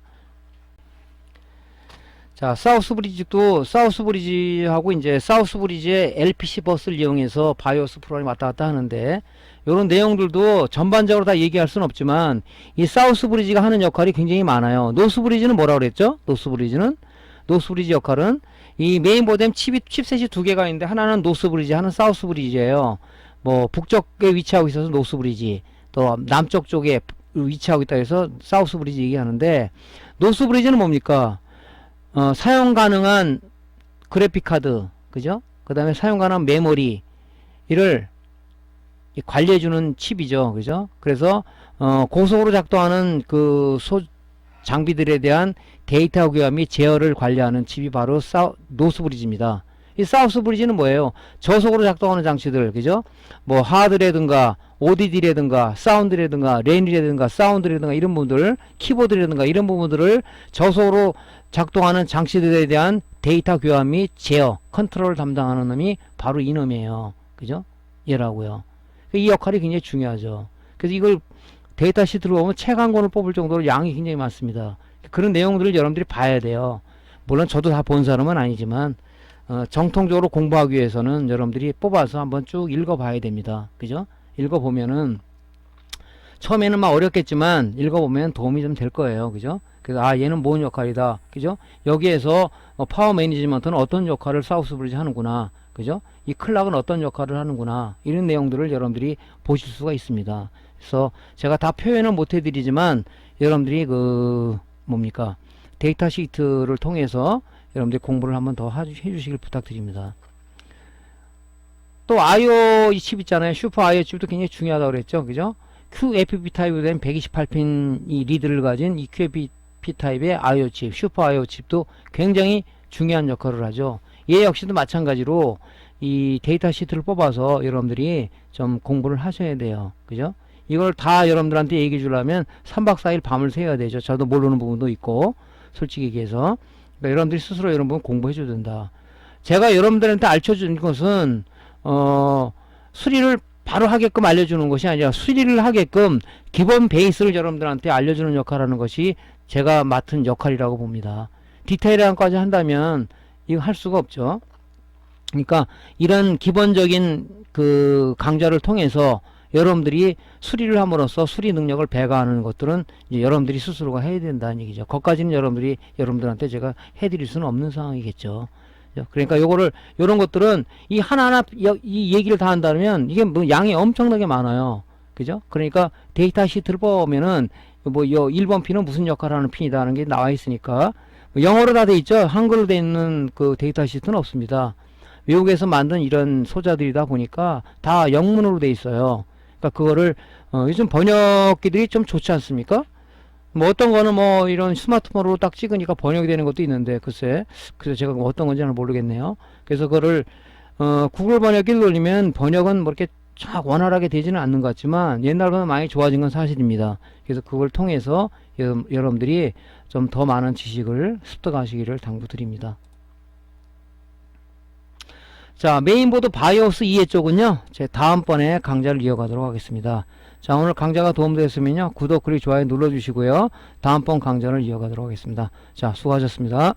자, 사우스 브리지하고 이제 사우스 브리지의 LPC 버스를 이용해서 바이오스 프로그램이 왔다 갔다 하는데, 요런 내용들도 전반적으로 다 얘기할 수는 없지만 이 사우스 브리지가 하는 역할이 굉장히 많아요. 노스 브리지는 뭐라고 그랬죠? 노스 브리지 역할은 이 메인보드에 칩셋이 두 개가 있는데, 하나는 노스 브리지, 하나는 사우스 브리지예요. 뭐 북쪽에 위치하고 있어서 노스 브리지, 또 남쪽 쪽에 위치하고 있다 해서 사우스 브리지 얘기하는데, 노스 브리지는 뭡니까? 사용 가능한 그래픽 카드, 그죠? 그 다음에 사용 가능한 메모리, 이를 관리해주는 칩이죠. 그죠? 그래서, 고속으로 작동하는 그 장비들에 대한 데이터 교환 및 제어를 관리하는 칩이 바로 노스 브리지입니다. 이 사우스 브리지는 뭐예요? 저속으로 작동하는 장치들, 그죠? 뭐, 하드라든가, ODD라든가, 사운드라든가, 랜이라든가, 사운드라든가, 이런 부분들, 키보드라든가, 이런 부분들을 저속으로 작동하는 장치들에 대한 데이터 교환 및 제어, 컨트롤을 담당하는 놈이 바로 이 놈이에요. 그죠? 얘라고요. 이 역할이 굉장히 중요하죠. 그래서 이걸 데이터 시트로 보면 책 한 권을 뽑을 정도로 양이 굉장히 많습니다. 그런 내용들을 여러분들이 봐야 돼요. 물론 저도 다 본 사람은 아니지만, 정통적으로 공부하기 위해서는 여러분들이 뽑아서 한번 쭉 읽어봐야 됩니다. 그죠? 읽어보면은, 처음에는 막 어렵겠지만, 읽어보면 도움이 좀 될 거예요. 그죠? 그래서, 얘는 뭔 역할이다. 그죠? 여기에서, 파워 매니지먼트는 어떤 역할을 사우스 브리지 하는구나. 그죠? 이 클락은 어떤 역할을 하는구나. 이런 내용들을 여러분들이 보실 수가 있습니다. 그래서, 제가 다 표현은 못 해드리지만, 여러분들이 데이터 시트를 통해서 여러분들이 공부를 한번 더 해주시길 부탁드립니다. 또 IO 칩 있잖아요. 슈퍼 IO 칩도 굉장히 중요하다고 그랬죠. 그죠? QFP 타입으로 된 128핀 이 리드를 가진 이 QFP 타입의 IO 칩, 슈퍼 IO 칩도 굉장히 중요한 역할을 하죠. 얘 역시도 마찬가지로 이 데이터 시트를 뽑아서 여러분들이 좀 공부를 하셔야 돼요. 그죠? 이걸 다 여러분들한테 얘기해 주려면 3박 4일 밤을 새야 되죠. 저도 모르는 부분도 있고, 솔직히 얘기해서. 그러니까 여러분들이 스스로 여러분 공부해 줘야 된다. 제가 여러분들한테 알려준 것은, 수리를 바로 하게끔 알려주는 것이 아니라 수리를 하게끔 기본 베이스를 여러분들한테 알려주는 역할을 하는 것이 제가 맡은 역할이라고 봅니다. 디테일한까지 한다면 이거 할 수가 없죠. 그러니까 이런 기본적인 그 강좌를 통해서 여러분들이 수리를 함으로써 수리 능력을 배가하는 것들은 이제 여러분들이 스스로가 해야 된다는 얘기죠. 거기까지는 여러분들한테 제가 해드릴 수는 없는 상황이겠죠. 그러니까 요런 것들은 이 하나하나 이 얘기를 다 한다면 이게 뭐 양이 엄청나게 많아요. 그죠? 그러니까 데이터 시트를 보면은 뭐 1번 핀은 무슨 역할을 하는 핀이다 하는 게 나와 있으니까 영어로 다 돼 있죠. 한글로 돼 있는 그 데이터 시트는 없습니다. 외국에서 만든 이런 소자들이다 보니까 다 영문으로 돼 있어요. 그러니까 그거를 요즘 번역기들이 좀 좋지 않습니까? 뭐 어떤 거는 뭐 이런 스마트폰으로 딱 찍으니까 번역이 되는 것도 있는데 글쎄 그래서 제가 어떤 건지는 모르겠네요. 그래서 그거를 구글 번역기를 돌리면 번역은 뭐 이렇게 쫙 원활하게 되지는 않는 것 같지만 옛날보다 많이 좋아진 건 사실입니다. 그래서 그걸 통해서 여러분들이 좀 더 많은 지식을 습득하시기를 당부드립니다. 자, 메인보드 바이오스 이해 쪽은요, 제 다음번에 강좌를 이어가도록 하겠습니다. 자, 오늘 강좌가 도움되었으면요, 구독, 그리고 좋아요 눌러주시고요, 다음번 강좌를 이어가도록 하겠습니다. 자, 수고하셨습니다.